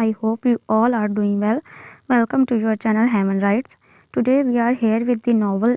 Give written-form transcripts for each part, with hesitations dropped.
I hope you all are doing well. Welcome to your channel Heaven Rights. Today we are here with the novel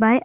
by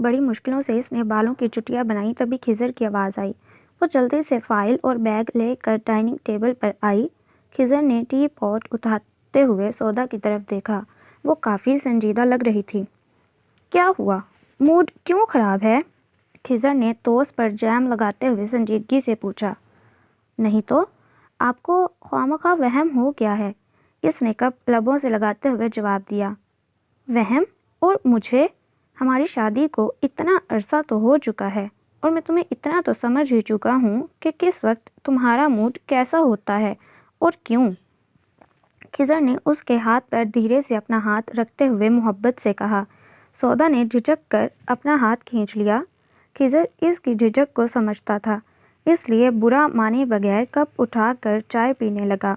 بڑی مشکلوں سے اس نے بالوں کی چٹیاں بنائی تبھی خضر کی آواز آئی۔ وہ جلدی سے فائل اور بیگ لے کر ڈائننگ ٹیبل پر آئی۔ خضر نے ٹی پاٹ اٹھاتے ہوئے سودا کی طرف دیکھا۔ وہ کافی سنجیدہ لگ رہی تھی۔ کیا ہوا؟ موڈ کیوں خراب ہے؟ خضر نے ٹوسٹ پر جیم لگاتے ہوئے سنجیدگی سے پوچھا۔ نہیں تو، آپ کو خواہ وہم ہو گیا ہے، اس نے کپ لبوں سے لگاتے ہوئے جواب دیا۔ وہم؟ اور مجھے؟ ہماری شادی کو اتنا عرصہ تو ہو چکا ہے اور میں تمہیں اتنا تو سمجھ ہی چکا ہوں کہ کس وقت تمہارا موڈ کیسا ہوتا ہے اور کیوں۔ خضر نے اس کے ہاتھ پر دھیرے سے اپنا ہاتھ رکھتے ہوئے محبت سے کہا۔ سودا نے جھجک کر اپنا ہاتھ کھینچ لیا۔ خضر اس کی جھجک کو سمجھتا تھا، اس لیے برا مانے بغیر کپ اٹھا کر چائے پینے لگا،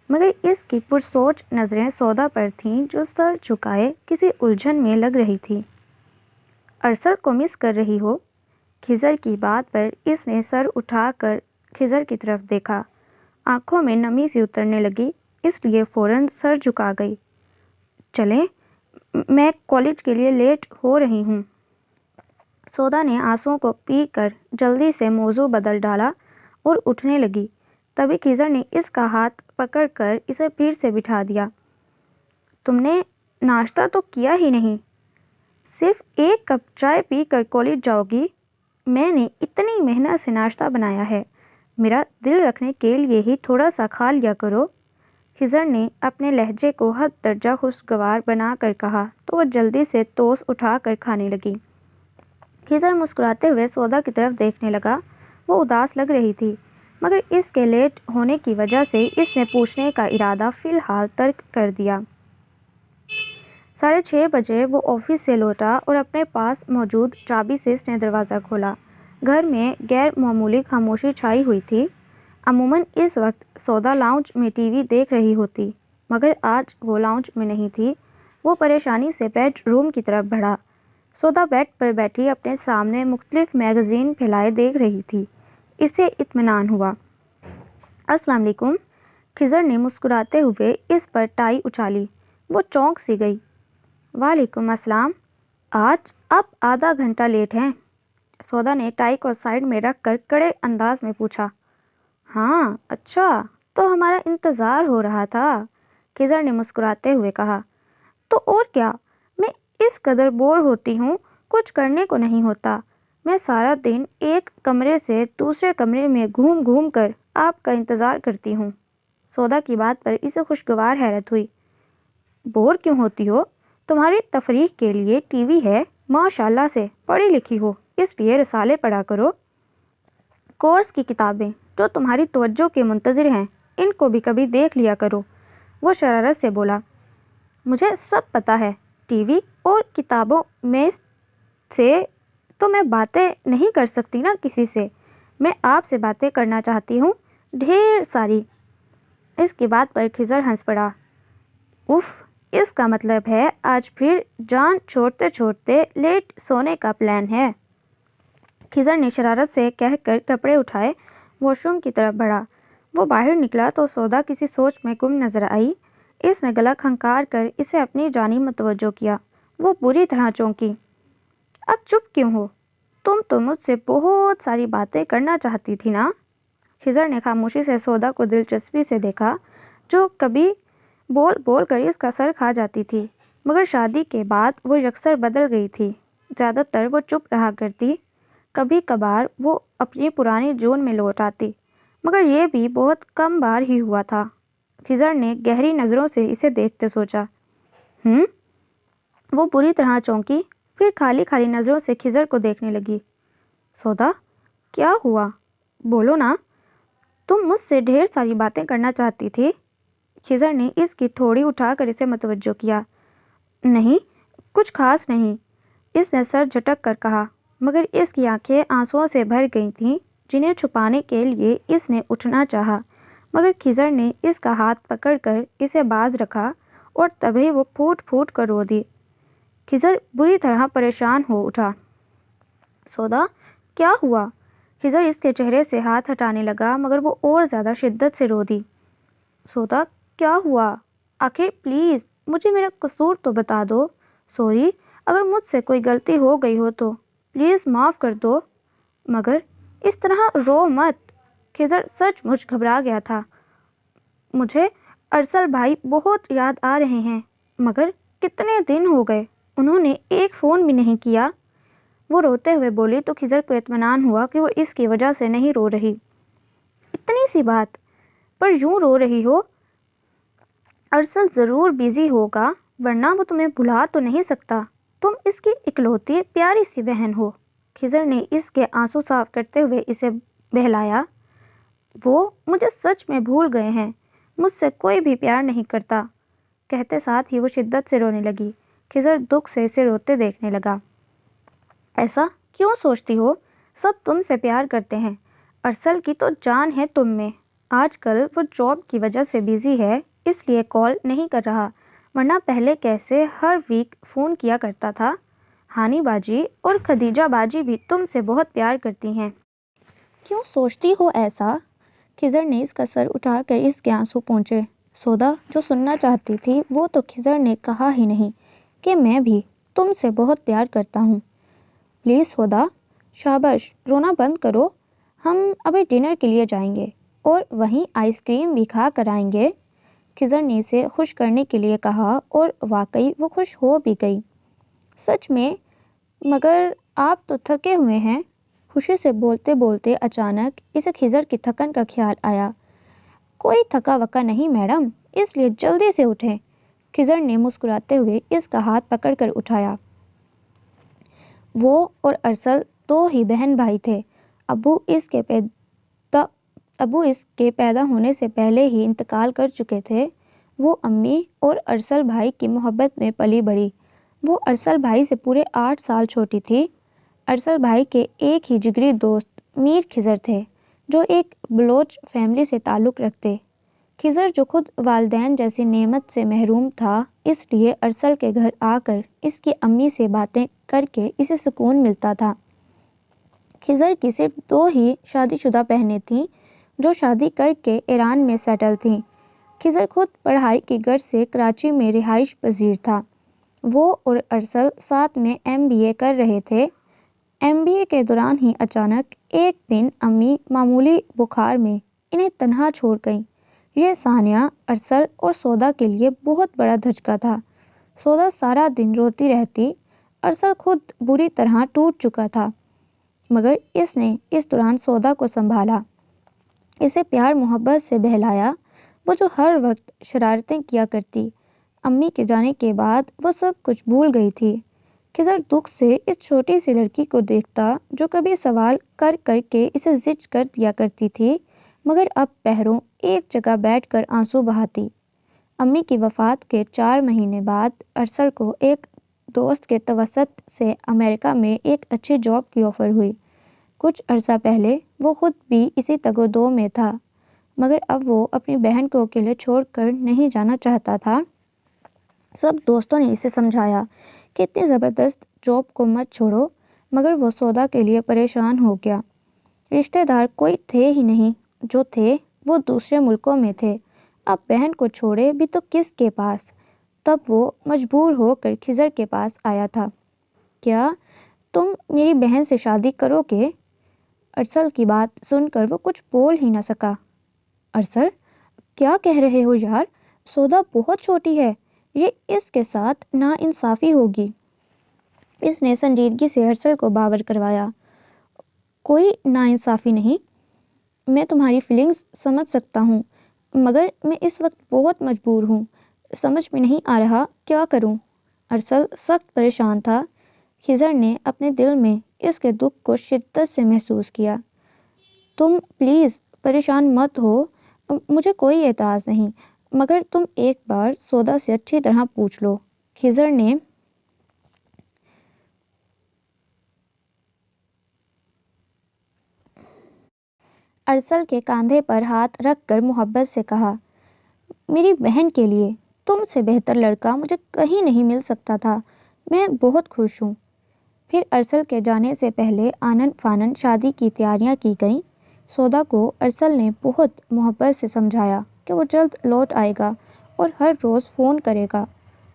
مگر اس کی پرسوچ نظریں سودا پر تھیں جو سر جھکائے کسی الجھن میں لگ رہی تھی۔ ارسل کو مس کر رہی ہو؟ خضر کی بات پر اس نے سر اٹھا کر خضر کی طرف دیکھا۔ آنکھوں میں نمی سی اترنے لگی، اس لیے فوراً سر جھکا گئی۔ چلیں، میں کالج کے لیے لیٹ ہو رہی ہوں۔ سودا نے آنسوؤں کو پی کر جلدی سے موضوع بدل ڈالا اور اٹھنے لگی، تبھی خضر نے اس کا ہاتھ پکڑ کر اسے پھر سے بٹھا دیا۔ تم نے ناشتہ تو کیا ہی نہیں، صرف ایک کپ چائے پی کر کالج جاؤ گی؟ میں نے اتنی محنت سے ناشتہ بنایا ہے، میرا دل رکھنے کے لیے ہی تھوڑا سا کھا لیا کرو۔ خضر نے اپنے لہجے کو حد درجہ خوشگوار بنا کر کہا تو وہ جلدی سے ٹوسٹ اٹھا کر کھانے لگی۔ خضر مسکراتے ہوئے سودا کی طرف دیکھنے لگا۔ وہ اداس لگ رہی تھی، مگر اس کے لیٹ ہونے کی وجہ سے اس نے پوچھنے کا ارادہ فی الحال ترک کر دیا۔ 6:30 بجے وہ آفس سے لوٹا اور اپنے پاس موجود چابی سے اس نے دروازہ کھولا۔ گھر میں غیر معمولی خاموشی چھائی ہوئی تھی۔ عموماً اس وقت سودا لاؤنج میں ٹی وی دیکھ رہی ہوتی، مگر آج وہ لاؤنج میں نہیں تھی۔ وہ پریشانی سے بیڈ روم کی طرف بڑھا۔ سودا بیڈ پر بیٹھی اپنے سامنے مختلف میگزین پھیلائے دیکھ رہی تھی۔ اسے اطمینان ہوا۔ السلام علیکم، خضر نے مسکراتے ہوئے اس پر ٹائی اچھالی۔ وہ چونک سی گئی۔ وعلیکم السلام، آج آپ آدھا گھنٹہ لیٹ ہیں، سودا نے ٹائی کو سائیڈ میں رکھ کر کڑے انداز میں پوچھا۔ ہاں، اچھا، تو ہمارا انتظار ہو رہا تھا، خضر نے مسکراتے ہوئے کہا۔ تو اور کیا، میں اس قدر بور ہوتی ہوں، کچھ کرنے کو نہیں ہوتا۔ میں سارا دن ایک کمرے سے دوسرے کمرے میں گھوم گھوم کر آپ کا انتظار کرتی ہوں۔ سودا کی بات پر اسے خوشگوار حیرت ہوئی۔ بور کیوں ہوتی ہو؟ تمہاری تفریح کے لیے ٹی وی ہے، ماشاء اللہ سے پڑھی لکھی ہو، اس لیے رسالے پڑھا کرو۔ کورس کی کتابیں جو تمہاری توجہ کے منتظر ہیں، ان کو بھی کبھی دیکھ لیا کرو، وہ شرارت سے بولا۔ مجھے سب پتہ ہے، ٹی وی اور کتابوں میں سے تو میں باتیں نہیں کر سکتی نا کسی سے، میں آپ سے باتیں کرنا چاہتی ہوں، ڈھیر ساری۔ اس کی بات پر خضر ہنس پڑا۔ اف، اس کا مطلب ہے آج پھر جان چھوڑتے چھوڑتے لیٹ سونے کا پلان ہے۔ خضر نے شرارت سے کہہ کر کپڑے اٹھائے واش روم کی طرف بڑھا۔ وہ باہر نکلا تو سودا کسی سوچ میں گم نظر آئی۔ اس نے گلا کھنکار کر اسے اپنی جانب متوجہ کیا۔ وہ بری طرح چونکی۔ اب چپ کیوں ہو؟ تم تو مجھ سے بہت ساری باتیں کرنا چاہتی تھی نا؟ خضر نے خاموشی سے سودا کو دلچسپی سے دیکھا، جو کبھی بول بول کر اس کا سر کھا جاتی تھی، مگر شادی کے بعد وہ یکسر بدل گئی تھی۔ زیادہ تر وہ چپ رہا کرتی، کبھی کبھار وہ اپنی پرانی جون میں لوٹ آتی، مگر یہ بھی بہت کم بار ہی ہوا تھا۔ خضر نے گہری نظروں سے اسے دیکھتے سوچا۔ وہ بری طرح چونکی، پھر خالی خالی نظروں سے خضر کو دیکھنے لگی۔ سودا، کیا ہوا؟ بولو نا، تم مجھ سے ڈھیر ساری باتیں کرنا چاہتی تھی۔ خضر نے اس کی ٹھوڑی اٹھا کر اسے متوجہ کیا۔ نہیں، کچھ خاص نہیں، اس نے سر جھٹک کر کہا، مگر اس کی آنکھیں آنسوؤں سے بھر گئی تھیں جنہیں چھپانے کے لیے اس نے اٹھنا چاہا، مگر خضر نے اس کا ہاتھ پکڑ کر اسے باز رکھا اور تبھی وہ پھوٹ پھوٹ کر رو دی۔ خضر بری طرح پریشان ہو اٹھا۔ سودا، کیا ہوا؟ خضر اس کے چہرے سے ہاتھ ہٹانے لگا، مگر وہ اور زیادہ شدت سے رو دی۔ سودا، کیا ہوا؟ آخر پلیز مجھے میرا قصور تو بتا دو۔ سوری، اگر مجھ سے کوئی غلطی ہو گئی ہو تو پلیز معاف کر دو، مگر اس طرح رو مت۔ خضر سچ مچ گھبرا گیا تھا۔ مجھے ارسل بھائی بہت یاد آ رہے ہیں، مگر کتنے دن ہو گئے انہوں نے ایک فون بھی نہیں کیا۔ وہ روتے ہوئے بولی تو خضر کو اطمینان ہوا کہ وہ اس کی وجہ سے نہیں رو رہی۔ اتنی سی بات پر یوں رو رہی ہو؟ ارسل ضرور بیزی ہوگا، ورنہ وہ تمہیں بھلا تو نہیں سکتا۔ تم اس کی اکلوتی پیاری سی بہن ہو۔ خضر نے اس کے آنسو صاف کرتے ہوئے اسے بہلایا۔ وہ مجھے سچ میں بھول گئے ہیں، مجھ سے کوئی بھی پیار نہیں کرتا، کہتے ساتھ ہی وہ شدت سے رونے لگی۔ خضر دکھ سے اسے روتے دیکھنے لگا۔ ایسا کیوں سوچتی ہو؟ سب تم سے پیار کرتے ہیں، ارسل کی تو جان ہے تم میں۔ آج کل وہ جاب کی وجہ سے بیزی ہے، اس لیے کال نہیں کر رہا، ورنہ پہلے کیسے ہر ویک فون کیا کرتا تھا۔ ہانی باجی اور خدیجہ باجی بھی تم سے بہت پیار کرتی ہیں۔ کیوں سوچتی ہو ایسا؟ خضر نے اس کا سر اٹھا کر اس کے آنسو پونچھے۔ سودا جو سننا چاہتی تھی وہ تو خضر نے کہا ہی نہیں کہ میں بھی تم سے بہت پیار کرتا ہوں۔ پلیز سودا، شاباش، رونا بند کرو، ہم ابھی ڈنر کے لیے جائیں گے اور وہیں آئس کریم بھی کھا کر آئیں گے۔ خضر نے اسے خوش کرنے کے لیے کہا اور واقعی وہ خوش ہو بھی گئی۔ سچ میں؟ مگر آپ تو تھکے ہوئے ہیں۔ خوشی سے بولتے بولتے اچانک اسے خضر کی تھکن کا خیال آیا۔ کوئی تھکا وکا نہیں میڈم، اس لیے جلدی سے اٹھیں۔ خضر نے مسکراتے ہوئے اس کا ہاتھ پکڑ کر اٹھایا۔ وہ اور ارسل دو ہی بہن بھائی تھے۔ ابو اس کے پیدا ہونے سے پہلے ہی انتقال کر چکے تھے۔ وہ امی اور ارسل بھائی کی محبت میں پلی بڑھی۔ وہ ارسل بھائی سے پورے 8 سال چھوٹی تھی۔ ارسل بھائی کے ایک ہی جگری دوست میر خضر تھے، جو ایک بلوچ فیملی سے تعلق رکھتے۔ خضر جو خود والدین جیسی نعمت سے محروم تھا، اس لیے ارسل کے گھر آ کر اس کی امی سے باتیں کر کے اسے سکون ملتا تھا۔ خضر کی صرف 2 ہی شادی شدہ بہنیں تھیں جو شادی کر کے ایران میں سیٹل تھیں۔ خضر خود پڑھائی کی غرض سے کراچی میں رہائش پذیر تھا۔ وہ اور ارسل ساتھ میں MBA کر رہے تھے۔ MBA کے دوران ہی اچانک ایک دن امی معمولی بخار میں انہیں تنہا چھوڑ گئیں۔ یہ ثانیہ ارسل اور سودا کے لیے بہت بڑا دھچکا تھا۔ سودا سارا دن روتی رہتی، ارسل خود بری طرح ٹوٹ چکا تھا، مگر اس نے اس دوران سودا کو سنبھالا، اسے پیار محبت سے بہلایا۔ وہ جو ہر وقت شرارتیں کیا کرتی، امی کے جانے کے بعد وہ سب کچھ بھول گئی تھی۔ خضر دکھ سے اس چھوٹی سی لڑکی کو دیکھتا جو کبھی سوال کر کر کے اسے زج کر دیا کرتی تھی، مگر اب پہروں ایک جگہ بیٹھ کر آنسو بہاتی۔ امی کی وفات کے 4 مہینے بعد ارسل کو ایک دوست کے توسط سے امریکہ میں ایک اچھی جاب کی آفر ہوئی۔ کچھ عرصہ پہلے وہ خود بھی اسی تگ و دو میں تھا، مگر اب وہ اپنی بہن کو اکیلے چھوڑ کر نہیں جانا چاہتا تھا۔ سب دوستوں نے اسے سمجھایا کہ اتنی زبردست جاب کو مت چھوڑو، مگر وہ سودا کے لیے پریشان ہو گیا۔ رشتہ دار کوئی تھے ہی نہیں، جو تھے وہ دوسرے ملکوں میں تھے۔ اب بہن کو چھوڑے بھی تو کس کے پاس؟ تب وہ مجبور ہو کر خضر کے پاس آیا تھا۔ کیا تم میری بہن سے شادی کرو گے؟ ارسل کی بات سن کر وہ کچھ بول ہی نہ سکا۔ ارسل، کیا کہہ رہے ہو یار؟ سودا بہت چھوٹی ہے، یہ اس کے ساتھ ناانصافی ہوگی۔ اس نے سنجیدگی سے ارسل کو باور کروایا۔ کوئی ناانصافی نہیں، میں تمہاری فیلنگز سمجھ سکتا ہوں، مگر میں اس وقت بہت مجبور ہوں، سمجھ میں نہیں آ رہا کیا کروں۔ ارسل سخت پریشان تھا۔ خضر نے اپنے دل میں اس کے دکھ کو شدت سے محسوس کیا۔ تم پلیز پریشان مت ہو، مجھے کوئی اعتراض نہیں، مگر تم ایک بار سودا سے اچھی طرح پوچھ لو۔ خضر نے ارسل کے کاندھے پر ہاتھ رکھ کر محبت سے کہا، میری بہن کے لیے تم سے بہتر لڑکا مجھے کہیں نہیں مل سکتا تھا، میں بہت خوش ہوں۔ پھر ارسل کے جانے سے پہلے آنن فانن شادی کی تیاریاں کی گئیں۔ سودا کو ارسل نے بہت محبت سے سمجھایا کہ وہ جلد لوٹ آئے گا اور ہر روز فون کرے گا۔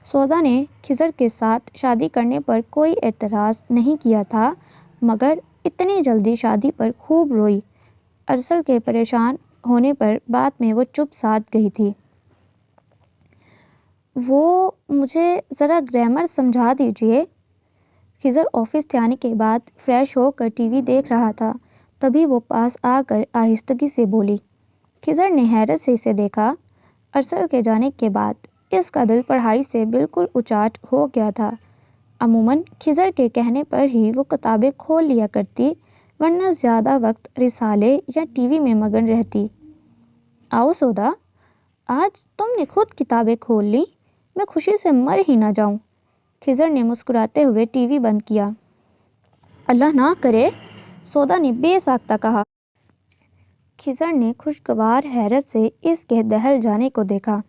سودا نے خضر کے ساتھ شادی کرنے پر کوئی اعتراض نہیں کیا تھا، مگر اتنی جلدی شادی پر خوب روئی۔ ارسل کے پریشان ہونے پر بعد میں وہ چپ سادھ گئی تھی۔ وہ مجھے ذرا گرامر سمجھا دیجیے۔ خضر آفس سے آنے کے بعد فریش ہو کر ٹی وی دیکھ رہا تھا، تبھی وہ پاس آ کر آہستگی سے بولی۔ خضر نے حیرت سے اسے دیکھا۔ ارسل کے جانے کے بعد اس کا دل پڑھائی سے بالکل اچاٹ ہو گیا تھا۔ عموماً خضر کے کہنے پر ہی وہ کتابیں کھول لیا کرتی، ورنہ زیادہ وقت رسالے یا ٹی وی میں مگن رہتی۔ آؤ سودا، آج تم نے خود کتابیں کھول لی، میں خوشی سے مر ہی نہ جاؤں۔ خضر نے مسکراتے ہوئے ٹی وی بند کیا۔ اللہ نہ کرے، سودا نے بے ساختہ کہا۔ خضر نے خوشگوار حیرت سے اس کے دہل جانے کو دیکھا۔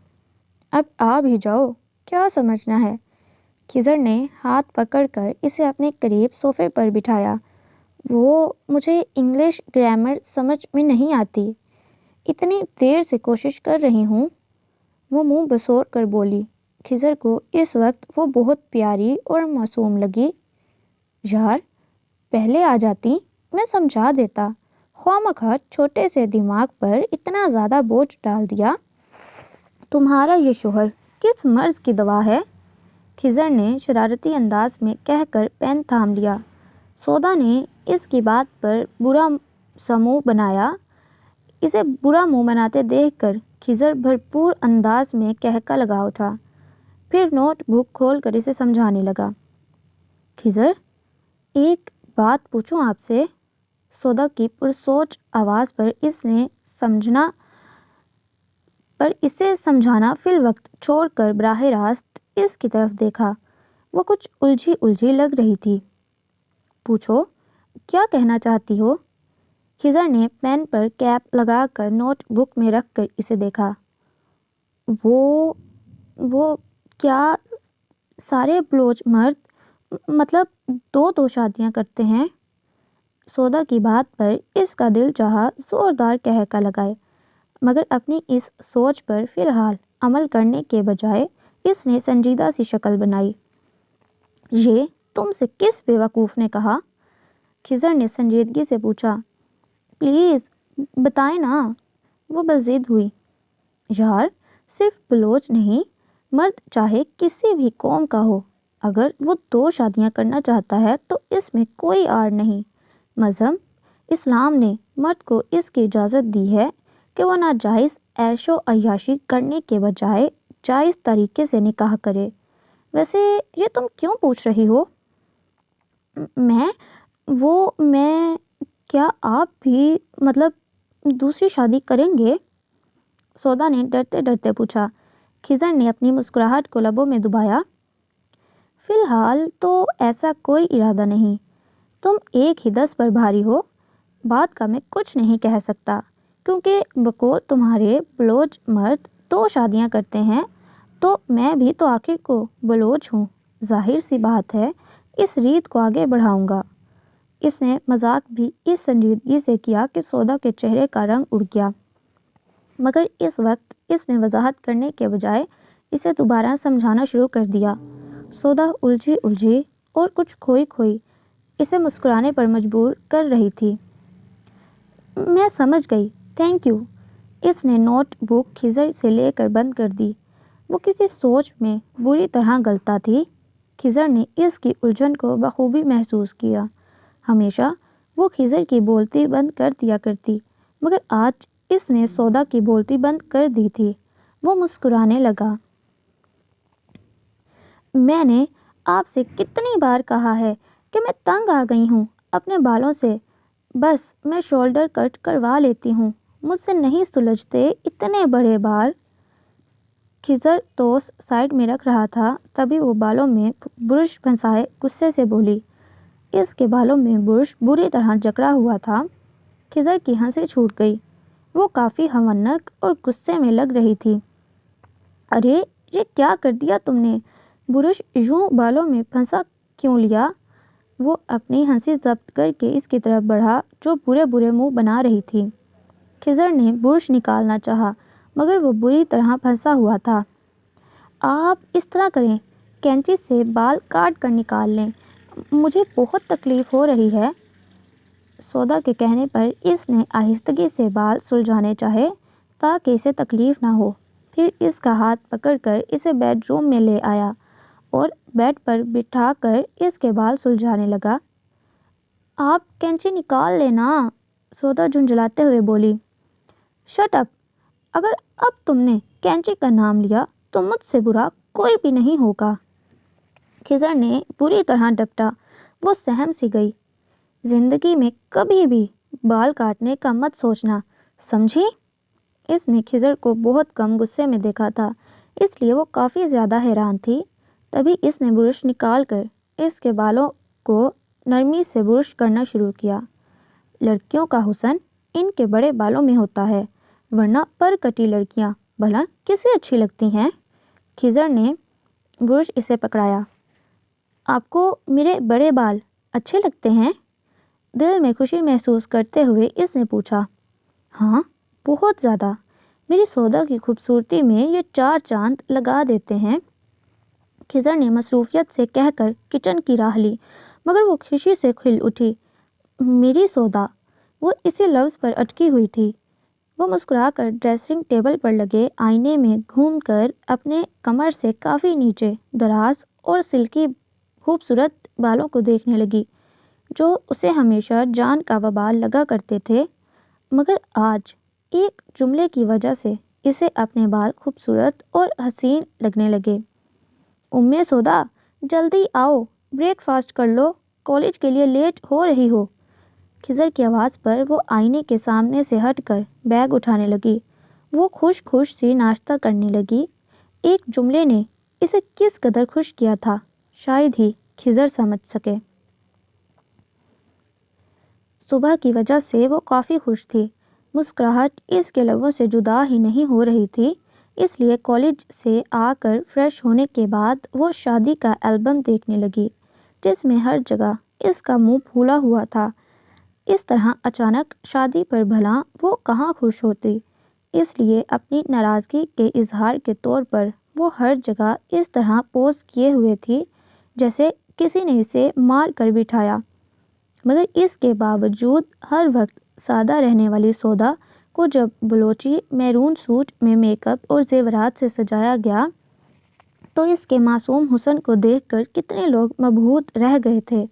اب آ بھی جاؤ، کیا سمجھنا ہے؟ خضر نے ہاتھ پکڑ کر اسے اپنے قریب صوفے پر بٹھایا۔ وہ مجھے انگلش گرامر سمجھ میں نہیں آتی، اتنی دیر سے کوشش کر رہی ہوں، وہ منہ بسور کر بولی۔ خضر کو اس وقت وہ بہت پیاری اور معصوم لگی۔ یار، پہلے آ جاتی، میں سمجھا دیتا، خواہ مخواہ چھوٹے سے دماغ پر اتنا زیادہ بوجھ ڈال دیا۔ تمہارا یہ شوہر کس مرض کی دوا ہے؟ خضر نے شرارتی انداز میں کہہ کر پین تھام لیا۔ سودا نے اس کی بات پر برا سا منہ بنایا۔ اسے برا منہ بناتے دیکھ کر خضر بھرپور انداز میں کہکا لگا اٹھا، پھر نوٹ بک کھول کر اسے سمجھانے لگا۔ خضر، ایک بات پوچھوں آپ سے؟ سودا کی پرسوچ آواز پر اسے سمجھانا فی الوقت چھوڑ کر براہ راست اس کی طرف دیکھا۔ وہ کچھ الجھی لگ رہی تھی۔ پوچھو، کیا کہنا چاہتی ہو؟ خضر نے پین پر کیپ لگا کر نوٹ بک میں رکھ کر اسے دیکھا۔ وہ کیا سارے بلوچ مرد مطلب دو شادیاں کرتے ہیں؟ سودا کی بات پر اس کا دل چاہا زوردار کہکا لگائے، مگر اپنی اس سوچ پر فی الحال عمل کرنے کے بجائے اس نے سنجیدہ سی شکل بنائی۔ یہ تم سے کس بے وقوف نے کہا؟ خضر نے سنجیدگی سے پوچھا۔ پلیز بتائیں نا، وہ بضد ہوئی۔ یار، صرف بلوچ نہیں، مرد چاہے کسی بھی قوم کا ہو، اگر وہ 2 شادیاں کرنا چاہتا ہے تو اس میں کوئی آڑ نہیں۔ مذہب اسلام نے مرد کو اس کی اجازت دی ہے کہ وہ ناجائز عیش و عیاشی کرنے کے بجائے جائز طریقے سے نکاح کرے۔ ویسے یہ تم کیوں پوچھ رہی ہو؟ میں کیا آپ بھی دوسری شادی کریں گے؟ سودا نے ڈرتے ڈرتے پوچھا۔ خضر نے اپنی مسکراہٹ کو لبوں میں دبایا۔ فی الحال تو ایسا کوئی ارادہ نہیں، تم ایک ہی 10 پر بھاری ہو، بات کا میں کچھ نہیں کہہ سکتا، کیونکہ بقول تمہارے بلوچ مرد 2 شادیاں کرتے ہیں، تو میں بھی تو آخر کو بلوچ ہوں، ظاہر سی بات ہے اس ریت کو آگے بڑھاؤں گا۔ اس نے مذاق بھی اس سنجیدگی سے کیا کہ سودا کے چہرے کا رنگ اڑ گیا، مگر اس وقت اس نے وضاحت کرنے کے بجائے اسے دوبارہ سمجھانا شروع کر دیا۔ سودا الجھی اور کچھ کھوئی اسے مسکرانے پر مجبور کر رہی تھی۔ میں سمجھ گئی، تھینک یو۔ اس نے نوٹ بک خضر سے لے کر بند کر دی۔ وہ کسی سوچ میں بری طرح گلتا تھی۔ خضر نے اس کی الجھن کو بخوبی محسوس کیا۔ ہمیشہ وہ خضر کی بولتی بند کر دیا کرتی، مگر آج اس نے سودا کی بولتی بند کر دی تھی۔ وہ مسکرانے لگا۔ میں نے آپ سے کتنی بار کہا ہے کہ میں تنگ آ گئی ہوں اپنے بالوں سے، بس میں شولڈر کٹ کروا لیتی ہوں، مجھ سے نہیں سلجھتے اتنے بڑے بال۔ خضر توس سائڈ میں رکھ رہا تھا، تبھی وہ بالوں میں برش پھنسائے غصے سے بولی۔ اس کے بالوں میں برش بری طرح جکڑا ہوا تھا۔ خضر کی ہنسی چھوٹ گئی، وہ کافی ہونک اور غصے میں لگ رہی تھی۔ ارے یہ کیا کر دیا تم نے، برش یوں بالوں میں پھنسا کیوں لیا؟ وہ اپنی ہنسی ضبط کر کے اس کی طرف بڑھا جو برے منہ بنا رہی تھی۔ خضر نے برش نکالنا چاہا، مگر وہ بری طرح پھنسا ہوا تھا۔ آپ اس طرح کریں، کینچی سے بال کاٹ کر نکال لیں، مجھے بہت تکلیف ہو رہی ہے۔ سودا کے کہنے پر اس نے آہستگی سے بال سلجھانے چاہے تاکہ اسے تکلیف نہ ہو، پھر اس کا ہاتھ پکڑ کر اسے بیڈ روم میں لے آیا اور بیڈ پر بٹھا کر اس کے بال سلجھانے لگا۔ آپ کینچی نکال لینا، سودا جھنجھلاتے ہوئے بولی۔ شٹ اپ، اگر اب تم نے کینچی کا نام لیا تو مجھ سے برا کوئی بھی نہیں ہوگا۔ خضر نے بری طرح ڈپٹا، وہ سہم سی گئی۔ زندگی میں کبھی بھی بال کاٹنے کا مت سوچنا، سمجھی؟ اس نے خضر کو بہت کم غصے میں دیکھا تھا، اس لیے وہ کافی زیادہ حیران تھی۔ تبھی اس نے برش نکال کر اس کے بالوں کو نرمی سے برش کرنا شروع کیا۔ لڑکیوں کا حسن ان کے بڑے بالوں میں ہوتا ہے، ورنہ پر کٹی لڑکیاں بھلا کسے اچھی لگتی ہیں؟ خضر نے برش اسے پکڑایا۔ آپ کو میرے بڑے بال اچھے لگتے ہیں؟ دل میں خوشی محسوس کرتے ہوئے اس نے پوچھا۔ ہاں، بہت زیادہ، میری سودا کی خوبصورتی میں یہ 4 چاند لگا دیتے ہیں۔ خضر نے مصروفیت سے کہہ کر کچن کی راہ لی، مگر وہ خوشی سے کھل اٹھی۔ میری سودا، وہ اسی لفظ پر اٹکی ہوئی تھی۔ وہ مسکرا کر ڈریسنگ ٹیبل پر لگے آئینے میں گھوم کر اپنے کمر سے کافی نیچے دراز اور سلکی خوبصورت بالوں کو دیکھنے لگی، جو اسے ہمیشہ جان کا وبال لگا کرتے تھے، مگر آج ایک جملے کی وجہ سے اسے اپنے بال خوبصورت اور حسین لگنے لگے۔ سودا، جلدی آؤ، بریک فاسٹ کر لو، کالج کے لیے لیٹ ہو رہی ہو۔ خضر کی آواز پر وہ آئینے کے سامنے سے ہٹ کر بیگ اٹھانے لگی۔ وہ خوش سی ناشتہ کرنے لگی۔ ایک جملے نے اسے کس قدر خوش کیا تھا، شاید ہی خضر سمجھ سکے۔ صبح کی وجہ سے وہ کافی خوش تھی، مسکراہٹ اس کے لبوں سے جدا ہی نہیں ہو رہی تھی، اس لیے کالج سے آ کر فریش ہونے کے بعد وہ شادی کا البم دیکھنے لگی، جس میں ہر جگہ اس کا منہ پھولا ہوا تھا۔ اس طرح اچانک شادی پر بھلا وہ کہاں خوش ہوتی، اس لیے اپنی ناراضگی کے اظہار کے طور پر وہ ہر جگہ اس طرح پوز کیے ہوئے تھی جیسے کسی نے اسے مار کر بٹھایا، مگر اس کے باوجود ہر وقت سادہ رہنے والی سودا کو جب بلوچی میرون سوٹ میں میک اپ اور زیورات سے سجایا گیا تو اس کے معصوم حسن کو دیکھ کر کتنے لوگ مبہوت رہ گئے تھے۔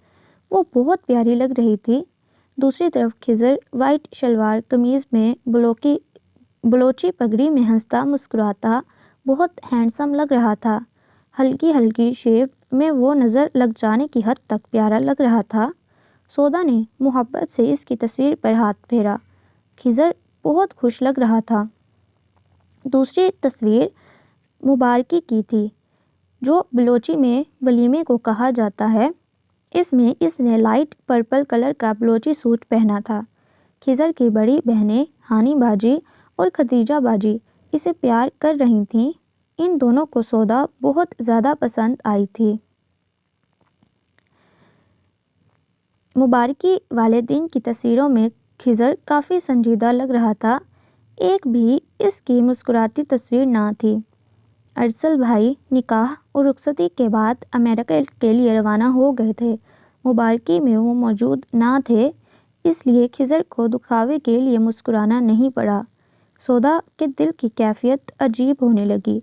وہ بہت پیاری لگ رہی تھی۔ دوسری طرف خضر وائٹ شلوار قمیض میں بلوچی پگڑی میں ہنستا مسکراتا بہت ہینڈسم لگ رہا تھا۔ ہلکی شیپ میں وہ نظر لگ جانے کی حد تک پیارا لگ رہا تھا۔ سودا نے محبت سے اس کی تصویر پر ہاتھ پھیرا۔ خضر بہت خوش لگ رہا تھا۔ دوسری تصویر مبارکی کی تھی، جو بلوچی میں ولیمے کو کہا جاتا ہے۔ اس میں اس نے لائٹ پرپل کلر کا بلوچی سوٹ پہنا تھا۔ خضر کی بڑی بہنیں ہانی باجی اور خدیجہ باجی اسے پیار کر رہی تھیں۔ ان دونوں کو سودا بہت زیادہ پسند آئی تھی۔ مبارکی والے دن کی تصویروں میں خضر کافی سنجیدہ لگ رہا تھا، ایک بھی اس کی مسکراتی تصویر نہ تھی۔ ارسل بھائی نکاح اور رخصتی کے بعد امریکہ کے لیے روانہ ہو گئے تھے۔ مبارکی میں وہ موجود نہ تھے، اس لیے خضر کو دکھاوے کے لیے مسکرانا نہیں پڑا۔ سودا کے دل کی کیفیت عجیب ہونے لگی،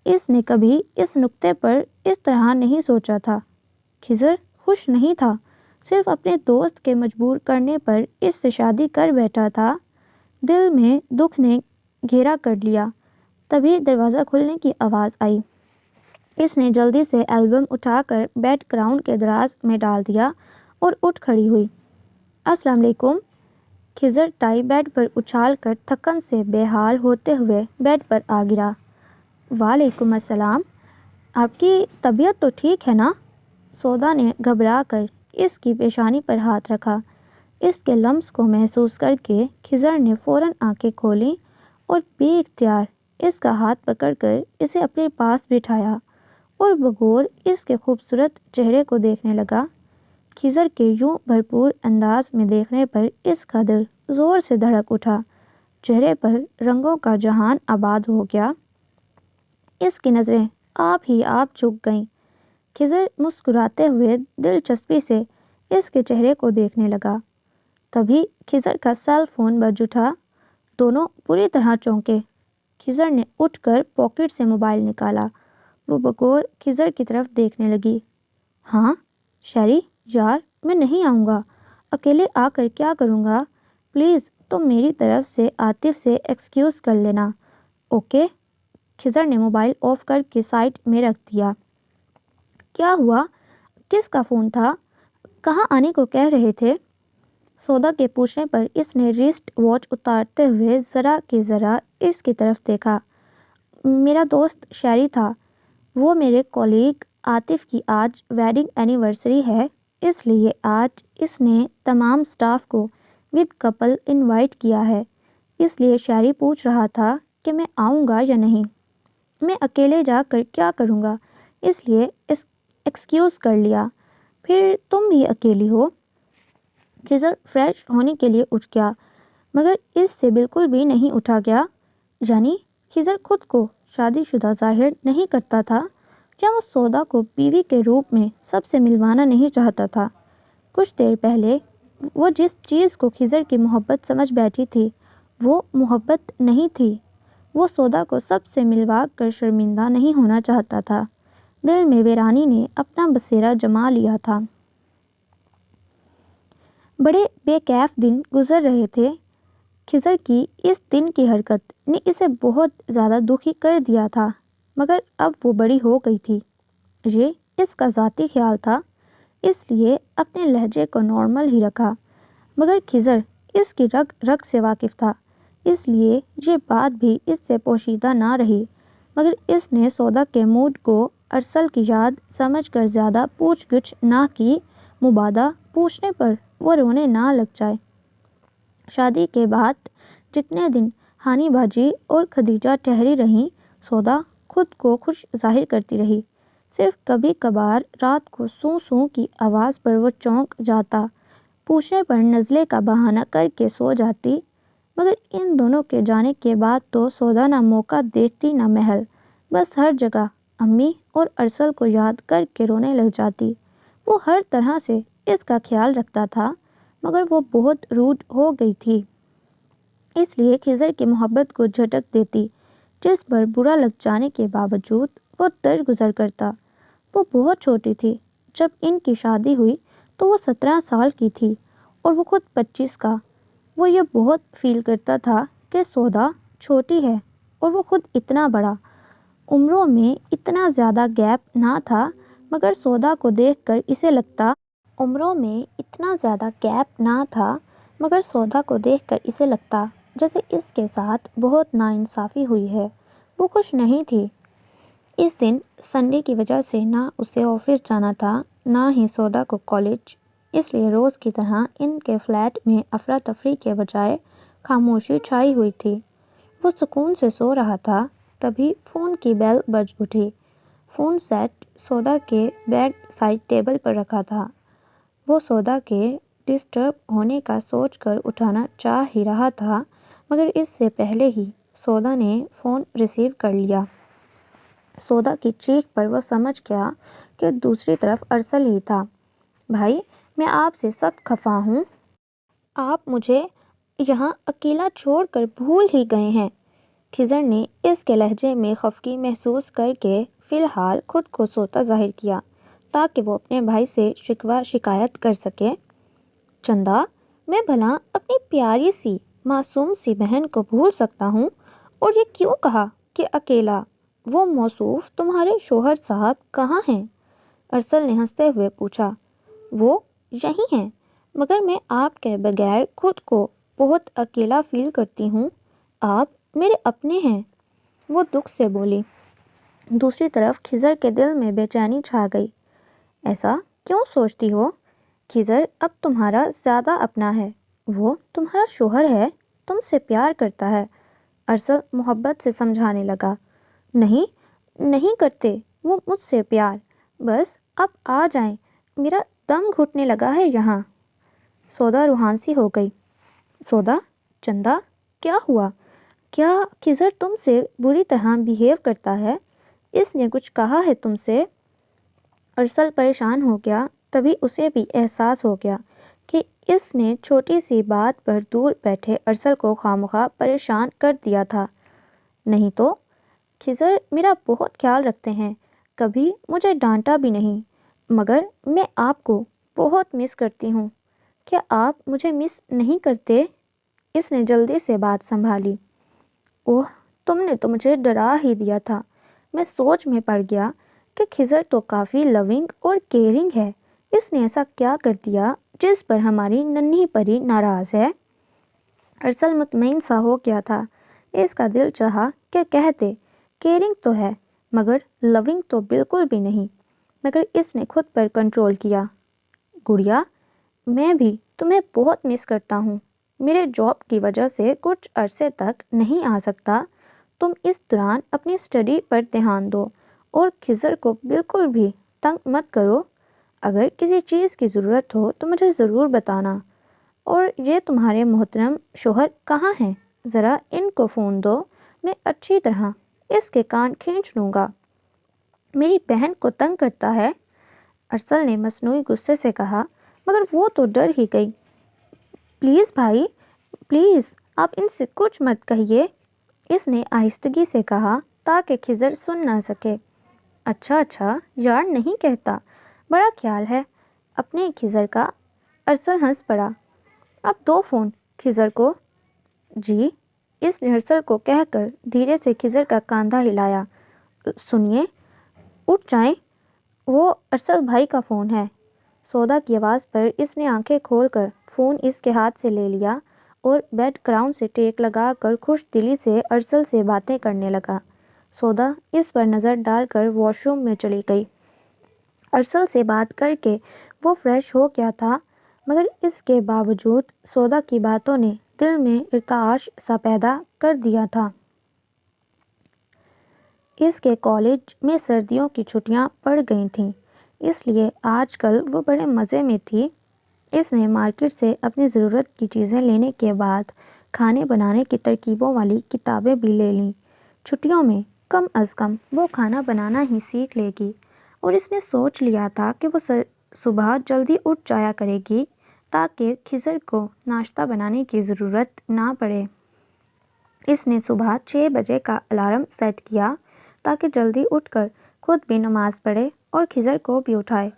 اس نے کبھی اس نکتے پر اس طرح نہیں سوچا تھا۔ خضر خوش نہیں تھا، صرف اپنے دوست کے مجبور کرنے پر اس سے شادی کر بیٹھا تھا۔ دل میں دکھ نے گھیرا کر لیا۔ تبھی دروازہ کھلنے کی آواز آئی۔ اس نے جلدی سے البم اٹھا کر بیڈ گراؤنڈ کے دراز میں ڈال دیا اور اٹھ کھڑی ہوئی۔ السلام علیکم۔ خضر ٹائی بیڈ پر اچھال کر تھکن سے بے حال ہوتے ہوئے بیڈ پر آ گرا۔ وعلیکم السلام، آپ کی طبیعت تو ٹھیک ہے نا؟ سودا نے گھبرا کر اس کی پیشانی پر ہاتھ رکھا۔ اس کے لمس کو محسوس کر کے خضر نے فوراً آنکھیں کھولیں اور بے اختیار اس کا ہاتھ پکڑ کر اسے اپنے پاس بٹھایا اور بغور اس کے خوبصورت چہرے کو دیکھنے لگا۔ خضر کے یوں بھرپور انداز میں دیکھنے پر اس کا دل زور سے دھڑک اٹھا، چہرے پر رنگوں کا جہان آباد ہو گیا۔ اس کی نظریں آپ ہی آپ جھک گئیں۔ خضر مسکراتے ہوئے دلچسپی سے اس کے چہرے کو دیکھنے لگا۔ تبھی خضر کا سیل فون بج اٹھا۔ دونوں پوری طرح چونکے۔ خضر نے اٹھ کر پاکٹ سے موبائل نکالا۔ وہ بغور خضر کی طرف دیکھنے لگی۔ ہاں شیری، یار میں نہیں آؤں گا، اکیلے آ کر کیا کروں گا، پلیز تم میری طرف سے عاطف سے ایکسکیوز کر لینا، اوکے؟ خضر نے موبائل آف کر کے سائڈ میں رکھ دیا۔ کیا ہوا؟ کس کا فون تھا؟ کہاں آنے کو کہہ رہے تھے؟ سودا کے پوچھنے پر اس نے ریسٹ واچ اتارتے ہوئے ذرا کہ ذرا اس کی طرف دیکھا۔ میرا دوست شیری تھا، وہ میرے کولیگ عاطف کی آج ویڈنگ اینیورسری ہے، اس لیے آج اس نے تمام سٹاف کو ود کپل انوائٹ کیا ہے، اس لیے شیری پوچھ رہا تھا کہ میں آؤں گا یا نہیں۔ میں اکیلے جا کر کیا کروں گا، اس لیے ایکسکیوز کر لیا۔ پھر تم بھی اکیلی ہو؟ خضر فریش ہونے کے لیے اٹھ گیا، مگر اس سے بالکل بھی نہیں اٹھا گیا۔ یعنی خضر خود کو شادی شدہ ظاہر نہیں کرتا تھا یا وہ سودا کو بیوی کے روپ میں سب سے ملوانا نہیں چاہتا تھا؟ کچھ دیر پہلے وہ جس چیز کو خضر کی محبت سمجھ بیٹھی تھی وہ محبت نہیں تھی۔ وہ سودا کو سب سے ملوا کر شرمندہ نہیں ہونا چاہتا تھا۔ دل میں ویرانی نے اپنا بسیرا جما لیا تھا۔ بڑے بے کیف دن گزر رہے تھے۔ خضر کی اس دن کی حرکت نے اسے بہت زیادہ دکھی کر دیا تھا، مگر اب وہ بڑی ہو گئی تھی۔ یہ اس کا ذاتی خیال تھا، اس لیے اپنے لہجے کو نارمل ہی رکھا، مگر خضر اس کی رگ رگ سے واقف تھا، اس لیے یہ بات بھی اس سے پوشیدہ نہ رہی۔ مگر اس نے سودا کے موڈ کو ارسل کی یاد سمجھ کر زیادہ پوچھ گچھ نہ کی، مبادہ پوچھنے پر وہ رونے نہ لگ جائے۔ شادی کے بعد جتنے دن ہانی باجی اور خدیجہ ٹھہری رہیں، سودا خود کو خوش ظاہر کرتی رہی۔ صرف کبھی کبھار رات کو سوں سوں کی آواز پر وہ چونک جاتا، پوچھنے پر نزلے کا بہانہ کر کے سو جاتی۔ مگر ان دونوں کے جانے کے بعد تو سودا نہ موقع دیکھتی نہ محل، بس ہر جگہ امی اور ارسل کو یاد کر کے رونے لگ جاتی۔ وہ ہر طرح سے اس کا خیال رکھتا تھا، مگر وہ بہت روڈ ہو گئی تھی، اس لیے خضر کی محبت کو جھٹک دیتی، جس پر برا لگ جانے کے باوجود وہ درگزر کرتا۔ وہ بہت چھوٹی تھی جب ان کی شادی ہوئی تو وہ 17 سال کی تھی اور وہ خود 25 کا۔ وہ یہ بہت فیل کرتا تھا کہ سودا چھوٹی ہے اور وہ خود اتنا بڑا۔ عمروں میں اتنا زیادہ گیپ نہ تھا، مگر سودا کو دیکھ کر اسے لگتا جیسے اس کے ساتھ بہت ناانصافی ہوئی ہے۔ وہ خوش نہیں تھی۔ اس دن سنڈے کی وجہ سے نہ اسے آفس جانا تھا نہ ہی سودا کو کالج، اس لیے روز کی طرح ان کے فلیٹ میں افراتفری کے بجائے خاموشی چھائی ہوئی تھی۔ وہ سکون سے سو رہا تھا، تبھی فون کی بیل بج اٹھی۔ فون سیٹ سودا کے بیڈ سائڈ ٹیبل پر رکھا تھا۔ وہ سودا کے ڈسٹرب ہونے کا سوچ کر اٹھانا چاہ ہی رہا تھا، مگر اس سے پہلے ہی سودا نے فون ریسیو کر لیا۔ سودا کی چیخ پر وہ سمجھ گیا کہ دوسری طرف ارسل ہی تھا۔ بھائی، میں آپ سے سخت خفا ہوں۔ آپ مجھے یہاں اکیلا چھوڑ کر بھول ہی گئے ہیں۔ خضر نے اس کے لہجے میں خفگی محسوس کر کے فی الحال خود کو سوتا ظاہر کیا تاکہ وہ اپنے بھائی سے شکوہ شکایت کر سکے۔ چندا، میں بھلا اپنی پیاری سی معصوم سی بہن کو بھول سکتا ہوں؟ اور یہ کیوں کہا کہ اکیلا؟ وہ موصوف تمہارے شوہر صاحب کہاں ہیں؟ ارسل نے ہنستے ہوئے پوچھا۔ وہ یہی ہیں، مگر میں آپ کے بغیر خود کو بہت اکیلا فیل کرتی ہوں۔ آپ میرے اپنے ہیں، وہ دکھ سے بولی۔ دوسری طرف خضر کے دل میں بے چینی چھا گئی۔ ایسا کیوں سوچتی ہو؟ خضر اب تمہارا زیادہ اپنا ہے، وہ تمہارا شوہر ہے، تم سے پیار کرتا ہے۔ ارسل محبت سے سمجھانے لگا۔ نہیں کرتے وہ مجھ سے پیار، بس اب آ جائیں، میرا دم گھٹنے لگا ہے یہاں۔ سودا روحانسی ہو گئی۔ سودا، چندا، کیا ہوا؟ کیا خضر تم سے بری طرح بیہیو کرتا ہے؟ اس نے کچھ کہا ہے تم سے؟ ارسل پریشان ہو گیا۔ تبھی اسے بھی احساس ہو گیا کہ اس نے چھوٹی سی بات پر دور بیٹھے ارسل کو خواہ پریشان کر دیا تھا۔ نہیں تو خضر میرا بہت خیال رکھتے ہیں، کبھی مجھے ڈانٹا بھی نہیں، مگر میں آپ کو بہت مس کرتی ہوں۔ کیا آپ مجھے مس نہیں کرتے؟ اس نے جلدی سے بات سنبھالی۔ اوہ، تم نے تو مجھے ڈرا ہی دیا تھا۔ میں سوچ میں پڑ گیا کہ خضر تو کافی لونگ اور کیئرنگ ہے، اس نے ایسا کیا کر دیا جس پر ہماری ننھی پری ناراض ہے؟ ارسل مطمئن سا ہو گیا تھا۔ اس کا دل چاہا کہ کہتے کیئرنگ تو ہے مگر لونگ تو بالکل بھی نہیں، مگر اس نے خود پر کنٹرول کیا۔ گڑیا، میں بھی تمہیں بہت مس کرتا ہوں۔ میرے جاب کی وجہ سے کچھ عرصے تک نہیں آ سکتا۔ تم اس دوران اپنی اسٹڈی پر دھیان دو اور خضر کو بالکل بھی تنگ مت کرو۔ اگر کسی چیز کی ضرورت ہو تو مجھے ضرور بتانا۔ اور یہ تمہارے محترم شوہر کہاں ہیں؟ ذرا ان کو فون دو، میں اچھی طرح اس کے کان کھینچ لوں گا۔ میری بہن کو تنگ کرتا ہے، ارسل نے مصنوعی غصے سے کہا، مگر وہ تو ڈر ہی گئی۔ پلیز بھائی، پلیز آپ ان سے کچھ مت کہیے، اس نے آہستگی سے کہا تاکہ خضر سن نہ سکے۔ اچھا یار نہیں کہتا، بڑا خیال ہے اپنے خضر کا، ارسل ہنس پڑا۔ اب دو فون خضر کو۔ جی، اس نے ارسل کو کہہ کر دھیرے سے خضر کا کاندھا ہلایا۔ سنیے، اٹھ جائیں، وہ ارسل بھائی کا فون ہے۔ سودا کی آواز پر اس نے آنکھیں کھول کر فون اس کے ہاتھ سے لے لیا اور بیک گراؤنڈ سے ٹیک لگا کر خوش دلی سے ارسل سے باتیں کرنے لگا۔ سودا اس پر نظر ڈال کر واش روم میں چلی گئی۔ ارسل سے بات کر کے وہ فریش ہو گیا تھا، مگر اس کے باوجود سودا کی باتوں نے دل میں ارتعاش سا پیدا کر دیا تھا۔ اس کے کالج میں سردیوں کی چھٹیاں پڑ گئی تھیں، اس لیے آج کل وہ بڑے مزے میں تھی۔ اس نے مارکیٹ سے اپنی ضرورت کی چیزیں لینے کے بعد کھانے بنانے کی ترکیبوں والی کتابیں بھی لے لیں۔ چھٹیوں میں کم از کم وہ کھانا بنانا ہی سیکھ لے گی، اور اس نے سوچ لیا تھا کہ وہ صبح جلدی اٹھ جایا کرے گی تاکہ خضر کو ناشتہ بنانے کی ضرورت نہ پڑے۔ اس نے صبح 6 بجے کا الارم سیٹ کیا تاکہ جلدی اٹھ کر خود بھی نماز پڑھے اور خضر کو بھی اٹھائے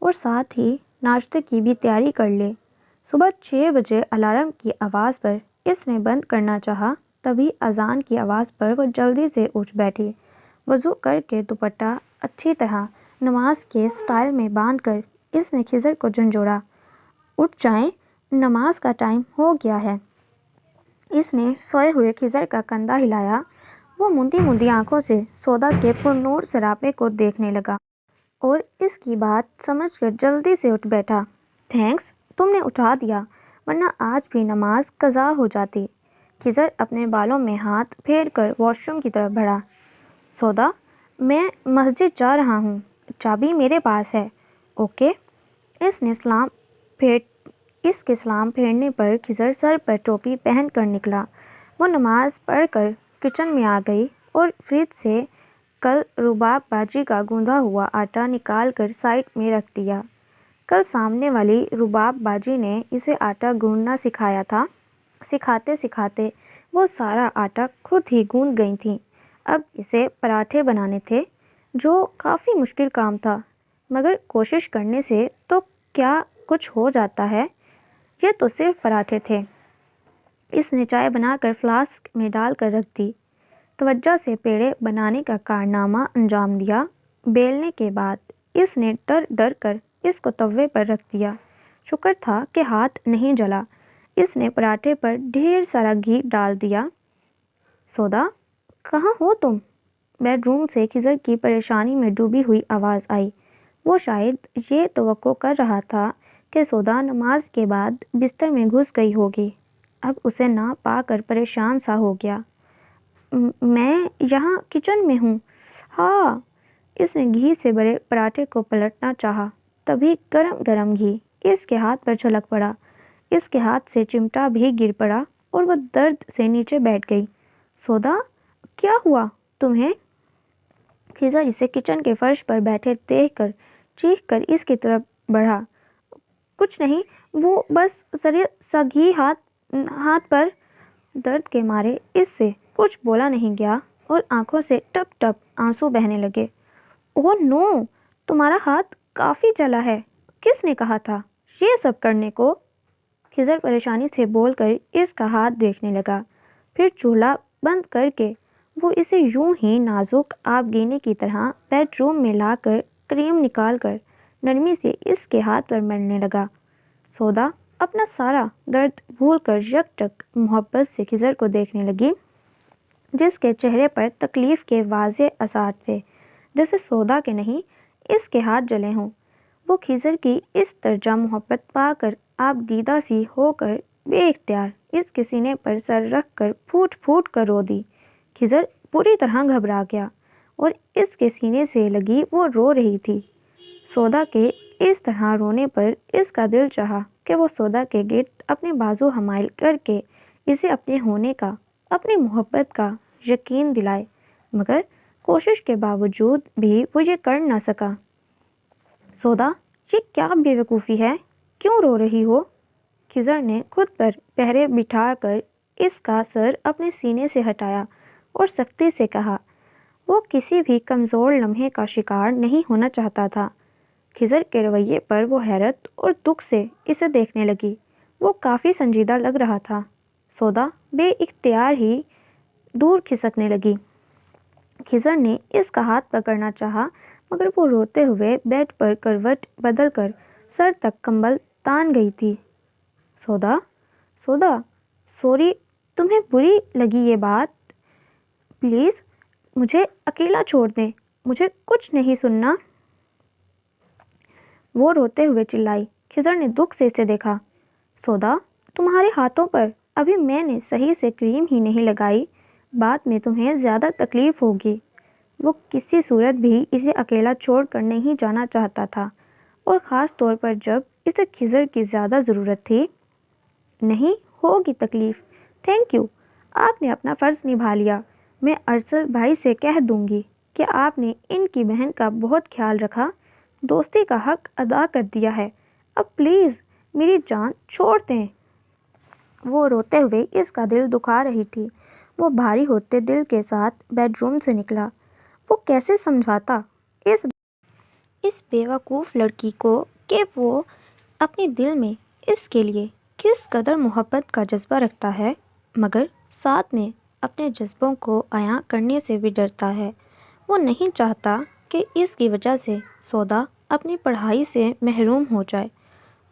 اور ساتھ ہی ناشتے کی بھی تیاری کر لے۔ صبح 6 بجے الارم کی آواز پر اس نے بند کرنا چاہا، تبھی اذان کی آواز پر وہ جلدی سے اٹھ بیٹھی۔ وضو کر کے دوپٹہ اچھی طرح نماز کے سٹائل میں باندھ کر اس نے خضر کو جھنجھوڑا۔ اٹھ جائیں، نماز کا ٹائم ہو گیا ہے۔ اس نے سوئے ہوئے خضر کا کندھا ہلایا۔ وہ موندی آنکھوں سے سودا کے پرنور سراپے کو دیکھنے لگا اور اس کی بات سمجھ کر جلدی سے اٹھ بیٹھا۔ تھینکس، تم نے اٹھا دیا، ورنہ آج بھی نماز قضا ہو جاتی۔ خضر اپنے بالوں میں ہاتھ پھیر کر واش روم کی طرف بڑھا۔ سودا، میں مسجد جا رہا ہوں، چابی میرے پاس ہے، اوکے؟ اس کے سلام پھیرنے پر خضر سر پر ٹوپی پہن کر نکلا۔ وہ نماز پڑھ کر کچن میں آ گئی اور فریج سے کل رباب باجی کا گوندھا ہوا آٹا نکال کر سائڈ میں رکھ دیا۔ کل سامنے والی رباب باجی نے اسے آٹا گوندھنا سکھایا تھا۔ سکھاتے سکھاتے وہ سارا آٹا خود ہی گوندھ گئی تھیں۔ اب اسے پراٹھے بنانے تھے، جو کافی مشکل کام تھا، مگر کوشش کرنے سے تو کیا کچھ ہو جاتا ہے۔ یہ تو صرف پراٹھے تھے۔ اس نے چائے بنا کر فلاسک میں ڈال کر رکھ دی۔ توجہ سے پیڑے بنانے کا کارنامہ انجام دیا۔ بیلنے کے بعد اس نے ڈر کر اس کو توے پر رکھ دیا۔ شکر تھا کہ ہاتھ نہیں جلا۔ اس نے پراٹھے پر ڈھیر سارا گھی ڈال دیا۔ سودا، کہاں ہو تم؟ بیڈ روم سے خضر کی پریشانی میں ڈوبی ہوئی آواز آئی۔ وہ شاید یہ توقع کر رہا تھا کہ سودا نماز کے بعد بستر میں گھس گئی ہوگی۔ اب اسے نہ پا کر پریشان سا ہو گیا۔ میں یہاں کچن میں ہوں۔ ہاں، اس نے گھی سے بھرے پراٹھے کو پلٹنا چاہا، تبھی گرم گرم گھی اس کے ہاتھ پر چھلک پڑا۔ اس کے ہاتھ سے چمٹا بھی گر پڑا اور وہ درد سے نیچے بیٹھ گئی۔ سودا، کیا ہوا تمہیں؟ خضر اسے کچن کے فرش پر بیٹھے دیکھ کر چیخ کر اس کی طرف بڑھا۔ کچھ نہیں، وہ بس ذرا سگھی ہاتھ پر درد کے مارے اس سے کچھ بولا نہیں گیا اور آنکھوں سے ٹپ ٹپ آنسو بہنے لگے۔ اوہ نو، تمہارا ہاتھ کافی جلا ہے، کس نے کہا تھا یہ سب کرنے کو؟ خضر پریشانی سے بول کر اس کا ہاتھ دیکھنے لگا، پھر چولہا بند کر کے وہ اسے یوں ہی نازک آب گینے کی طرح بیڈ روم میں لا کر کریم نکال کر نرمی سے اس کے ہاتھ پر ملنے لگا۔ سودا اپنا سارا درد بھول کر یک ٹک محبت سے خضر کو دیکھنے لگی، جس کے چہرے پر تکلیف کے واضح آثار تھے، جیسے سودا کے نہیں اس کے ہاتھ جلے ہوں۔ وہ خضر کی اس درجہ محبت پا کر آپ دیدہ سی ہو کر بے اختیار اس کے سینے پر سر رکھ کر پھوٹ پھوٹ کر رو دی۔ خضر پوری طرح گھبرا گیا اور اس کے سینے سے لگی وہ رو رہی تھی۔ سودا کے اس طرح رونے پر اس کا دل چاہا کہ وہ سودا کے گرد اپنے بازو حمائل کر کے اسے اپنے ہونے کا، اپنی محبت کا یقین دلائے، مگر کوشش کے باوجود بھی وہ یہ کر نہ سکا۔ سودا، یہ کیا بے وقوفی ہے، کیوں رو رہی ہو؟ خضر نے خود پر پہرے بٹھا کر اس کا سر اپنے سینے سے ہٹایا اور سختی سے کہا۔ وہ کسی بھی کمزور لمحے کا شکار نہیں ہونا چاہتا تھا۔ خضر کے رویے پر وہ حیرت اور دکھ سے اسے دیکھنے لگی۔ وہ کافی سنجیدہ لگ رہا تھا۔ سودا بے اختیار ہی دور کھسکنے لگی۔ خضر نے اس کا ہاتھ پکڑنا چاہا، مگر وہ روتے ہوئے بیڈ پر کروٹ بدل کر سر تک کمبل تان گئی تھی۔ سودا، سودا، سوری، تمہیں بری لگی یہ بات؟ پلیز مجھے اکیلا چھوڑ دیں، مجھے کچھ نہیں سننا۔ وہ روتے ہوئے چلائی۔ خضر نے دکھ سے اسے دیکھا۔ سودا، تمہارے ہاتھوں پر ابھی میں نے صحیح سے کریم ہی نہیں لگائی، بعد میں تمہیں زیادہ تکلیف ہوگی۔ وہ کسی صورت بھی اسے اکیلا چھوڑ کر نہیں جانا چاہتا تھا، اور خاص طور پر جب اسے خضر کی زیادہ ضرورت تھی۔ نہیں ہوگی تکلیف، تھینک یو، آپ نے اپنا فرض نبھا لیا۔ میں ارسل بھائی سے کہہ دوں گی کہ آپ نے ان کی بہن کا بہت خیال رکھا، دوستی کا حق ادا کر دیا ہے، اب پلیز میری جان چھوڑ دیں۔ وہ روتے ہوئے اس کا دل دکھا رہی تھی۔ وہ بھاری ہوتے دل کے ساتھ بیڈ روم سے نکلا۔ وہ کیسے سمجھاتا اس بیوقوف لڑکی کو کہ وہ اپنے دل میں اس کے لیے کس قدر محبت کا جذبہ رکھتا ہے، مگر ساتھ میں اپنے جذبوں کو عیاں کرنے سے بھی ڈرتا ہے۔ وہ نہیں چاہتا کہ اس کی وجہ سے سودا اپنی پڑھائی سے محروم ہو جائے۔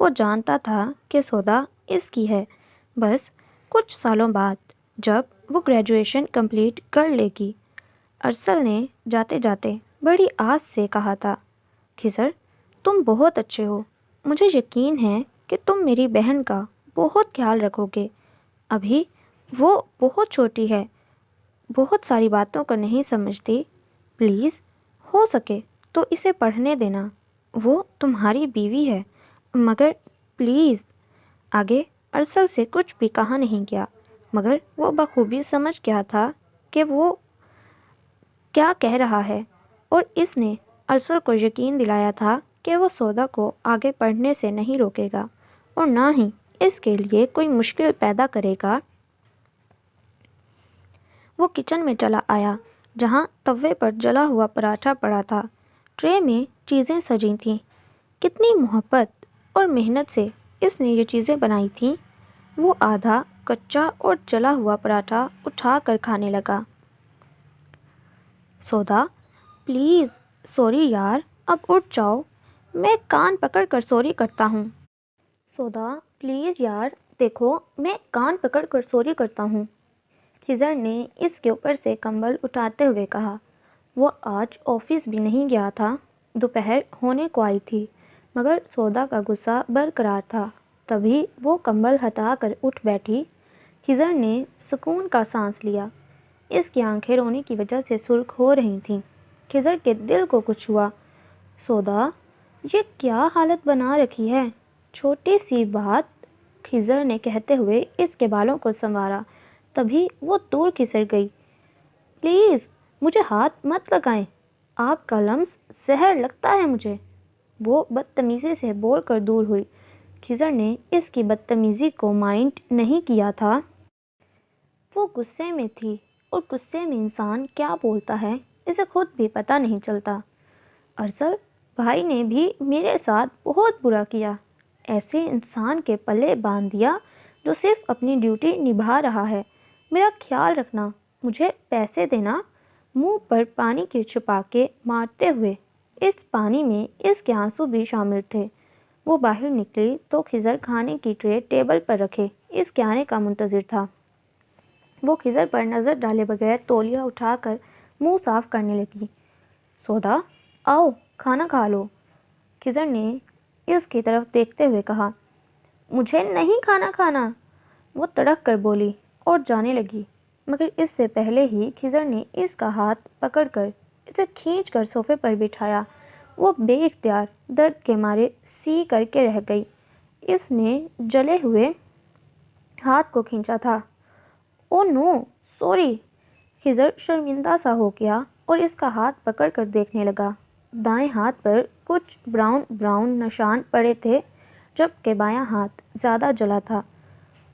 وہ جانتا تھا کہ سودا اس کی ہے، بس کچھ سالوں بعد جب وہ گریجویشن کمپلیٹ کر لے گی۔ ارسل نے جاتے جاتے بڑی آس سے کہا تھا، خضر تم بہت اچھے ہو، مجھے یقین ہے کہ تم میری بہن کا بہت خیال رکھو گے۔ ابھی وہ بہت چھوٹی ہے، بہت ساری باتوں کو نہیں سمجھتی، پلیز ہو سکے تو اسے پڑھنے دینا، وہ تمہاری بیوی ہے، مگر پلیز۔ آگے ارسل سے کچھ بھی کہا نہیں گیا، مگر وہ بخوبی سمجھ گیا تھا کہ وہ کیا کہہ رہا ہے، اور اس نے ارسل کو یقین دلایا تھا کہ وہ سودا کو آگے پڑھنے سے نہیں روکے گا اور نہ ہی اس کے لیے کوئی مشکل پیدا کرے گا۔ وہ کچن میں چلا آیا، جہاں توے پر جلا ہوا پراٹھا پڑا تھا، ٹرے میں چیزیں سجی تھیں۔ کتنی محبت اور محنت سے اس نے یہ چیزیں بنائی تھیں۔ وہ آدھا کچا اور جلا ہوا پراٹھا اٹھا کر کھانے لگا۔ سودا پلیز، سوری یار، اب اٹھ جاؤ، میں کان پکڑ کر سوری کرتا ہوں۔ سودا پلیز یار، دیکھو میں کان پکڑ کر سوری کرتا ہوں، خضر نے اس کے اوپر سے کمبل اٹھاتے ہوئے کہا۔ وہ آج آفس بھی نہیں گیا تھا، دوپہر ہونے کو آئی تھی، مگر سودا کا غصہ برقرار تھا۔ تبھی وہ کمبل ہٹا کر اٹھ بیٹھی۔ خضر نے سکون کا سانس لیا۔ اس کی آنکھیں رونے کی وجہ سے سرخ ہو رہی تھیں۔ خضر کے دل کو کچھ ہوا۔ سودا، یہ کیا حالت بنا رکھی ہے؟ چھوٹی سی بات، خضر نے کہتے ہوئے اس کے بالوں کو سنوارا۔ تبھی وہ دور کھسک گئی۔ پلیز مجھے ہاتھ مت لگائیں، آپ کا لمس زہر لگتا ہے مجھے، وہ بدتمیزی سے بول کر دور ہوئی۔ خضر نے اس کی بدتمیزی کو مائنڈ نہیں کیا تھا۔ وہ غصے میں تھی، اور غصے میں انسان کیا بولتا ہے اسے خود بھی پتہ نہیں چلتا۔ ارسل بھائی نے بھی میرے ساتھ بہت برا کیا، ایسے انسان کے پلے باندھ دیا جو صرف اپنی ڈیوٹی نبھا رہا ہے۔ میرا خیال رکھنا، مجھے پیسے دینا۔ منہ پر پانی کے چھپاکے مارتے ہوئے، اس پانی میں اس کے آنسو بھی شامل تھے۔ وہ باہر نکلی تو خضر کھانے کی ٹرے ٹیبل پر رکھے اس کے آنے کا منتظر تھا۔ وہ خضر پر نظر ڈالے بغیر تولیہ اٹھا کر منہ صاف کرنے لگی۔ سودا، آؤ کھانا کھا لو، خضر نے اس کی طرف دیکھتے ہوئے کہا۔ مجھے نہیں کھانا کھانا، وہ تڑک کر بولی اور جانے لگی، مگر اس سے پہلے ہی خضر نے اس کا ہاتھ پکڑ کر اسے کھینچ کر صوفے پر بٹھایا۔ وہ بے اختیار درد کے مارے سی کر کے رہ گئی۔ اس نے جلے ہوئے ہاتھ کو کھینچا تھا۔ او نو، سوری۔ خضر شرمندہ سا ہو گیا اور اس کا ہاتھ پکڑ کر دیکھنے لگا۔ دائیں ہاتھ پر کچھ براؤن براؤن نشان پڑے تھے، جبکہ بایاں ہاتھ زیادہ جلا تھا۔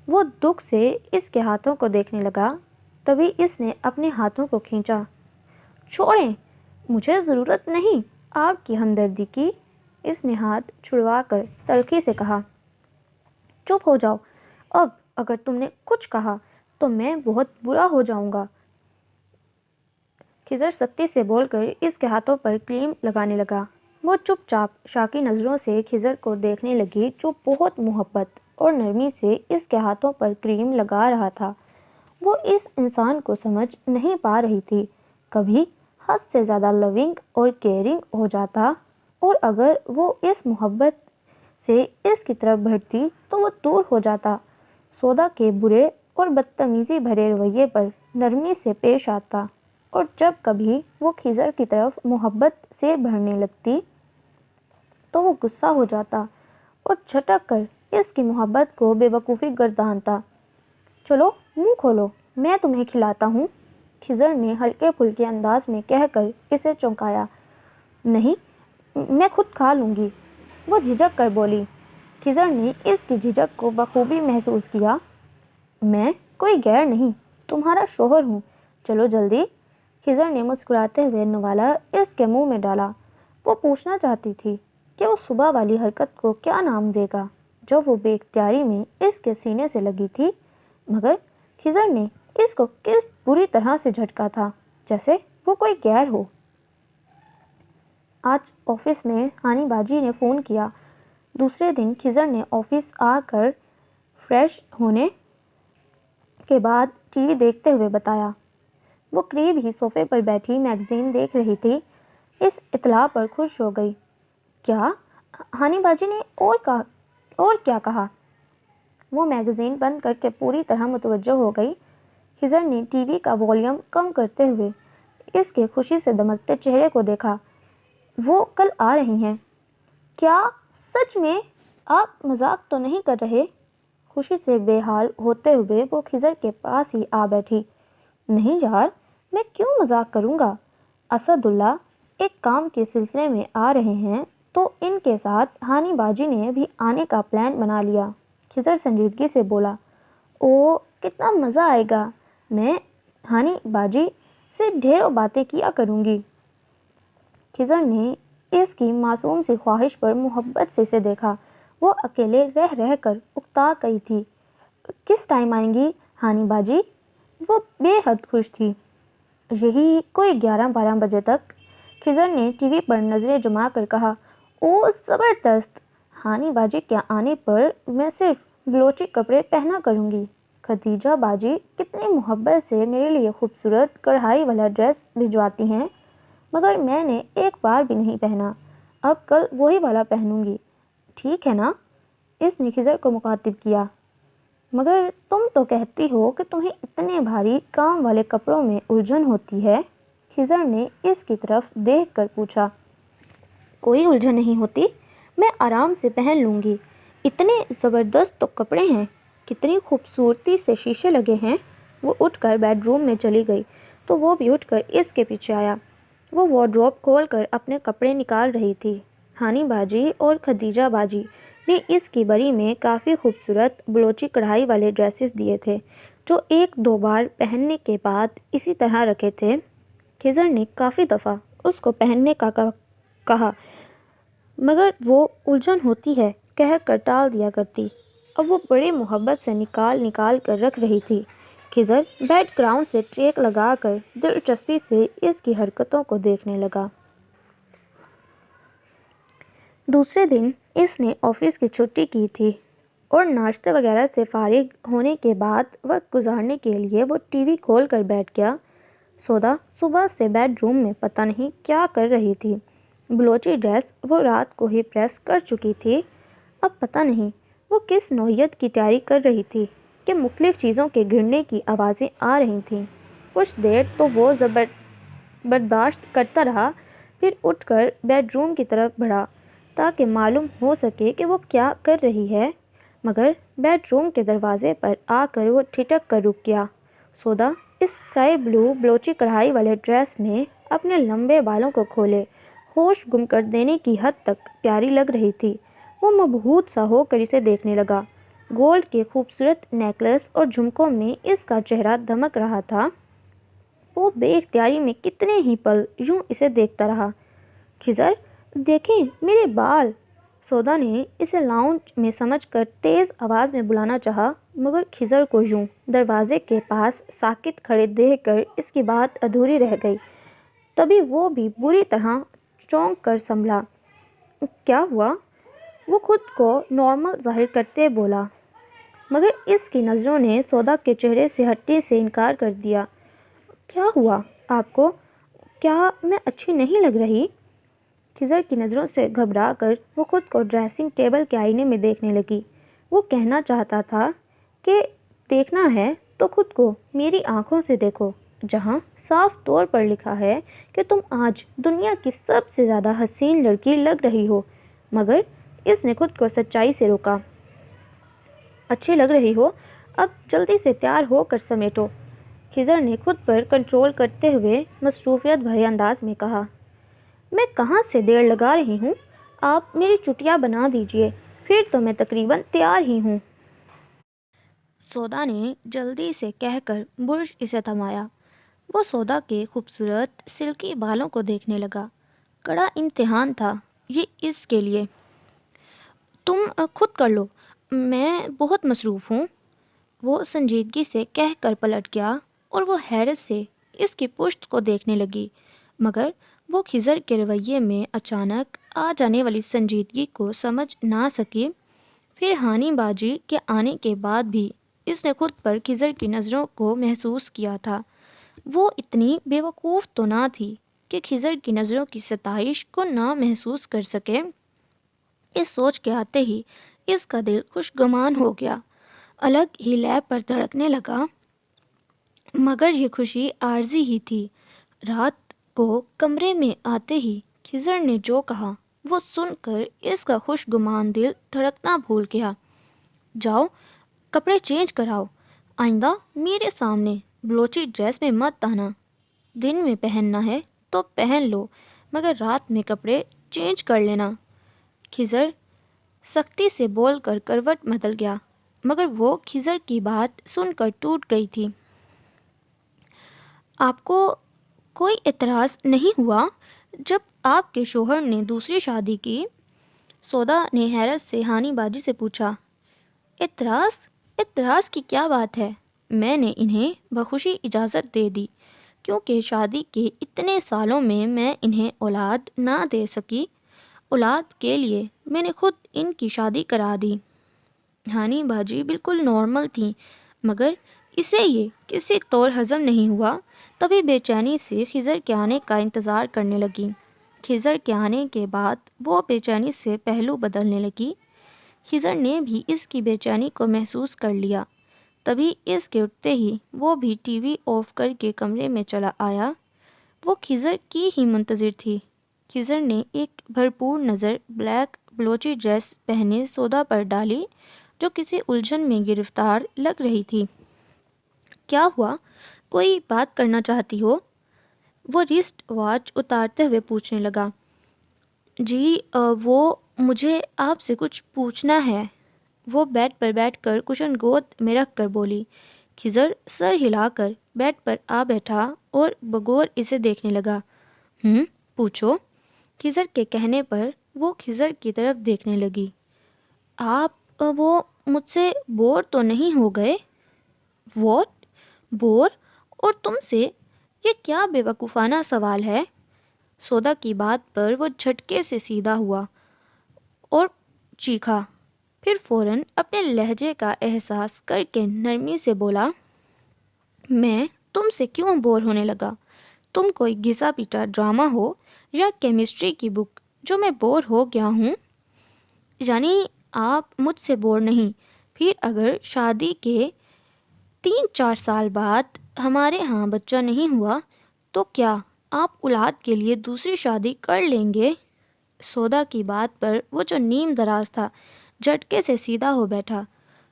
وہ دکھ سے اس کے ہاتھوں کو دیکھنے لگا، تبھی اس نے اپنے ہاتھوں کو کھینچا۔ چھوڑیں، مجھے ضرورت نہیں آپ کی ہمدردی کی، اس نے ہاتھ چھڑوا کر تلخی سے کہا۔ چپ ہو جاؤ، اب اگر تم نے کچھ کہا تو میں بہت برا ہو جاؤں گا۔ خضر سختی سے بول کر اس کے ہاتھوں پر کریم لگانے لگا۔ وہ چپ چاپ شاکی نظروں سے خضر کو دیکھنے لگی جو بہت محبت اور نرمی سے اس کے ہاتھوں پر کریم لگا رہا تھا۔ وہ اس انسان کو سمجھ نہیں پا رہی تھی، کبھی حد سے زیادہ لونگ اور کیئرنگ ہو جاتا، اور اگر وہ اس محبت سے اس کی طرف بڑھتی تو وہ دور ہو جاتا، سودا کے برے اور بدتمیزی بھرے رویے پر نرمی سے پیش آتا، اور جب کبھی وہ خضر کی طرف محبت سے بڑھنے لگتی تو وہ غصہ ہو جاتا اور جھٹک کر اس کی محبت کو بے وقوفی گردانتا۔ چلو منہ کھولو، میں تمہیں کھلاتا ہوں، خضر نے ہلکے پھلکے انداز میں کہہ کر اسے چونکایا۔ نہیں، میں خود کھا لوں گی، وہ جھجک کر بولی۔ خضر نے اس کی جھجک کو بخوبی محسوس کیا۔ میں کوئی غیر نہیں، تمہارا شوہر ہوں، چلو جلدی، خضر نے مسکراتے ہوئے نوالا اس کے منہ میں ڈالا۔ وہ پوچھنا چاہتی تھی کہ وہ صبح والی حرکت کو کیا نام دے گا جو وہ بے اختیاری میں اس کے سینے سے لگی تھی، مگر خضر نے اس کو کس بری طرح سے جھٹکا تھا جیسے وہ کوئی غیر ہو۔ آج آفس میں ہانی باجی نے فون کیا۔ دوسرے دن خضر نے آفس آ کر فریش ہونے کے بعد ٹی وی دیکھتے ہوئے بتایا۔ وہ قریب ہی صوفے پر بیٹھی میگزین دیکھ رہی تھی۔ اس اطلاع پر خوش ہو گئی۔ کیا ہانی باجی نے اور کیا کہا؟ وہ میگزین بند کر کے پوری طرح متوجہ ہو گئی۔ خضر نے ٹی وی کا والیوم کم کرتے ہوئے اس کے خوشی سے دمکتے چہرے کو دیکھا۔ وہ کل آ رہی ہیں۔ کیا سچ میں؟ آپ مذاق تو نہیں کر رہے؟ خوشی سے بے حال ہوتے ہوئے وہ خضر کے پاس ہی آ بیٹھی۔ نہیں یار، میں کیوں مذاق کروں گا؟ اسد اللہ ایک کام کے سلسلے میں آ رہے ہیں تو ان کے ساتھ ہانی باجی نے بھی آنے کا پلان بنا لیا، خضر سنجیدگی سے بولا۔ او کتنا مزہ آئے گا، میں ہانی باجی سے ڈھیروں باتیں کیا کروں گی۔ خضر نے اس کی معصوم سی خواہش پر محبت سے اسے دیکھا۔ وہ اکیلے رہ رہ کر اکتا گئی تھی۔ کس ٹائم آئیں گی ہانی باجی؟ وہ بے حد خوش تھی۔ یہی کوئی 11-12 بجے تک، خضر نے ٹی وی پر نظریں جما کر کہا۔ او زبردست، ہانی باجی کے آنے پر میں صرف بلوچی کپڑے پہنا کروں گی۔ خدیجہ باجی کتنی محبت سے میرے لیے خوبصورت کڑھائی والا ڈریس بھجواتی ہیں، مگر میں نے ایک بار بھی نہیں پہنا، اب کل وہی والا پہنوں گی، ٹھیک ہے نا؟ اس نے خضر کو مخاطب کیا۔ مگر تم تو کہتی ہو کہ تمہیں اتنے بھاری کام والے کپڑوں میں الجھن ہوتی ہے، خضر نے اس کی طرف دیکھ کر پوچھا۔ کوئی الجھن نہیں ہوتی، میں آرام سے پہن لوں گی، اتنے زبردست تو کپڑے ہیں، کتنی خوبصورتی سے شیشے لگے ہیں۔ وہ اٹھ کر بیڈ روم میں چلی گئی تو وہ بھی اٹھ کر اس کے پیچھے آیا۔ وہ وارڈروب کھول کر اپنے کپڑے نکال رہی تھی۔ ہانی باجی اور خدیجہ باجی نے اس کی بری میں کافی خوبصورت بلوچی کڑھائی والے ڈریسز دیے تھے جو ایک دو بار پہننے کے بعد اسی طرح رکھے تھے۔ خضر نے کافی دفعہ اس کو پہننے کا کہا مگر وہ الجھن ہوتی ہے کہہ کر ٹال دیا کرتی۔ اب وہ بڑی محبت سے نکال کر رکھ رہی تھی۔ خضر بیک گراؤنڈ سے ٹیک لگا کر دلچسپی سے اس کی حرکتوں کو دیکھنے لگا۔ دوسرے دن اس نے آفس کی چھٹی کی تھی اور ناشتے وغیرہ سے فارغ ہونے کے بعد وقت گزارنے کے لیے وہ ٹی وی کھول کر بیٹھ گیا۔ سودا صبح سے بیڈ روم میں پتہ نہیں کیا کر رہی تھی۔ بلوچی ڈریس وہ رات کو ہی پریس کر چکی تھی۔ اب پتہ نہیں وہ کس نوعیت کی تیاری کر رہی تھی کہ مختلف چیزوں کے گرنے کی آوازیں آ رہی تھیں۔ کچھ دیر تو وہ برداشت کرتا رہا، پھر اٹھ کر بیڈ روم کی طرف بڑھا تاکہ معلوم ہو سکے کہ وہ کیا کر رہی ہے، مگر بیڈ روم کے دروازے پر آ کر وہ ٹھٹک کر رک گیا۔ سودا اس اسکائی بلو بلوچی کڑھائی والے ڈریس میں اپنے لمبے بالوں کو کھولے ہوش گم کر دینے کی حد تک پیاری لگ رہی تھی۔ وہ مبہوت سا ہو کر اسے دیکھنے لگا۔ گولڈ کے خوبصورت نیکلس اور جھمکوں میں اس کا چہرہ دمک رہا تھا۔ وہ بے اختیاری میں کتنے ہی پل یوں اسے دیکھتا رہا۔ خضر دیکھیں میرے بال! سودا نے اسے لاؤنج میں سمجھ کر تیز آواز میں بلانا چاہا مگر خضر کو یوں دروازے کے پاس ساکت کھڑے دیکھ کر اس کی بات ادھوری رہ گئی۔ تبھی وہ بھی بری طرح چونک کر سنبھلا۔ کیا ہوا؟ وہ خود کو نارمل ظاہر کرتے بولا، مگر اس کی نظروں نے سودا کے چہرے سے ہٹنے سے انکار کر دیا۔ کیا ہوا آپ کو؟ کیا میں اچھی نہیں لگ رہی؟ خضر کی نظروں سے گھبرا کر وہ خود کو ڈریسنگ ٹیبل کے آئینے میں دیکھنے لگی۔ وہ کہنا چاہتا تھا کہ دیکھنا ہے تو خود کو میری آنکھوں سے دیکھو، جہاں صاف طور پر لکھا ہے کہ تم آج دنیا کی سب سے زیادہ حسین لڑکی لگ رہی ہو، مگر اس نے خود کو سچائی سے روکا۔ اچھی لگ رہی ہو؟ اب جلدی سے تیار ہو کر سمیٹو، خضر نے خود پر کنٹرول کرتے ہوئے مصروفیت بھرے انداز میں کہا۔ میں کہاں سے دیر لگا رہی ہوں؟ آپ میری چٹیاں بنا دیجئے، پھر تو میں تقریباً تیار ہی ہوں۔ سودا نے جلدی سے کہہ کر برش اسے تھمایا۔ وہ سودا کے خوبصورت سلکی بالوں کو دیکھنے لگا۔ کڑا امتحان تھا یہ اس کے لیے۔ تم خود کر لو، میں بہت مصروف ہوں، وہ سنجیدگی سے کہہ کر پلٹ گیا اور وہ حیرت سے اس کی پشت کو دیکھنے لگی، مگر وہ خضر کے رویے میں اچانک آ جانے والی سنجیدگی کو سمجھ نہ سکی۔ پھر ہانی باجی کے آنے کے بعد بھی اس نے خود پر خضر کی نظروں کو محسوس کیا تھا۔ وہ اتنی بے وقوف تو نہ تھی کہ خضر کی نظروں کی ستائش کو نہ محسوس کر سکے۔ اس سوچ کے آتے ہی اس کا دل خوشگمان ہو گیا، الگ ہی لے پر دھڑکنے لگا، مگر یہ خوشی عارضی ہی تھی۔ رات کو کمرے میں آتے ہی خضر نے جو کہا وہ سن کر اس کا خوشگمان دل دھڑکنا بھول گیا۔ جاؤ کپڑے چینج کراؤ، آئندہ میرے سامنے بلوچی ڈریس میں مت آنا، دن میں پہننا ہے تو پہن لو مگر رات میں کپڑے چینج کر لینا۔ خضر سختی سے بول کر کروٹ بدل گیا، مگر وہ خضر کی بات سن کر ٹوٹ گئی تھی۔ آپ کو کوئی اعتراض نہیں ہوا جب آپ کے شوہر نے دوسری شادی کی؟ سودا نے حیرت سے ہانی باجی سے پوچھا۔ اعتراض کی کیا بات ہے؟ میں نے انہیں بخوشی اجازت دے دی کیونکہ شادی کے اتنے سالوں میں انہیں اولاد نہ دے سکی۔ اولاد کے لیے میں نے خود ان کی شادی کرا دی۔ ہانی باجی بالکل نارمل تھیں، مگر اسے یہ کسی طور ہضم نہیں ہوا، تبھی بے چینی سے خضر کے آنے کا انتظار کرنے لگی۔ خضر کے آنے کے بعد وہ بے چینی سے پہلو بدلنے لگی۔ خضر نے بھی اس کی بے چینی کو محسوس کر لیا، تبھی اس کے اٹھتے ہی وہ بھی ٹی وی آف کر کے کمرے میں چلا آیا۔ وہ خضر کی ہی منتظر تھی۔ خضر نے ایک بھرپور نظر بلیک بلوچی ڈریس پہنے سودا پر ڈالی جو کسی الجھن میں گرفتار لگ رہی تھی۔ کیا ہوا؟ کوئی بات کرنا چاہتی ہو؟ وہ رسٹ واچ اتارتے ہوئے پوچھنے لگا، جی وہ مجھے آپ سے کچھ پوچھنا ہے۔ وہ بیڈ پر بیٹھ کر کشن گود میں رکھ کر بولی۔ خضر سر ہلا کر بیڈ پر آ بیٹھا اور بغور اسے دیکھنے لگا۔ پوچھو۔ خضر کے کہنے پر وہ خضر کی طرف دیکھنے لگی۔ آپ وہ مجھ سے بور تو نہیں ہو گئے؟ واٹ؟ بور؟ اور تم سے؟ یہ کیا بے وقوفانہ سوال ہے؟ سودا کی بات پر وہ جھٹکے سے سیدھا ہوا اور چیخا، پھر فوراً اپنے لہجے کا احساس کر کے نرمی سے بولا، میں تم سے کیوں بور ہونے لگا؟ تم کوئی گھسا پیٹا ڈرامہ ہو یا کیمسٹری کی بک جو میں بور ہو گیا ہوں؟ یعنی آپ مجھ سے بور نہیں؟ پھر اگر شادی کے 3-4 سال بعد ہمارے ہاں بچہ نہیں ہوا تو کیا آپ اولاد کے لیے دوسری شادی کر لیں گے؟ سودا کی بات پر وہ جو نیم دراز تھا جھٹکے سے سیدھا ہو بیٹھا۔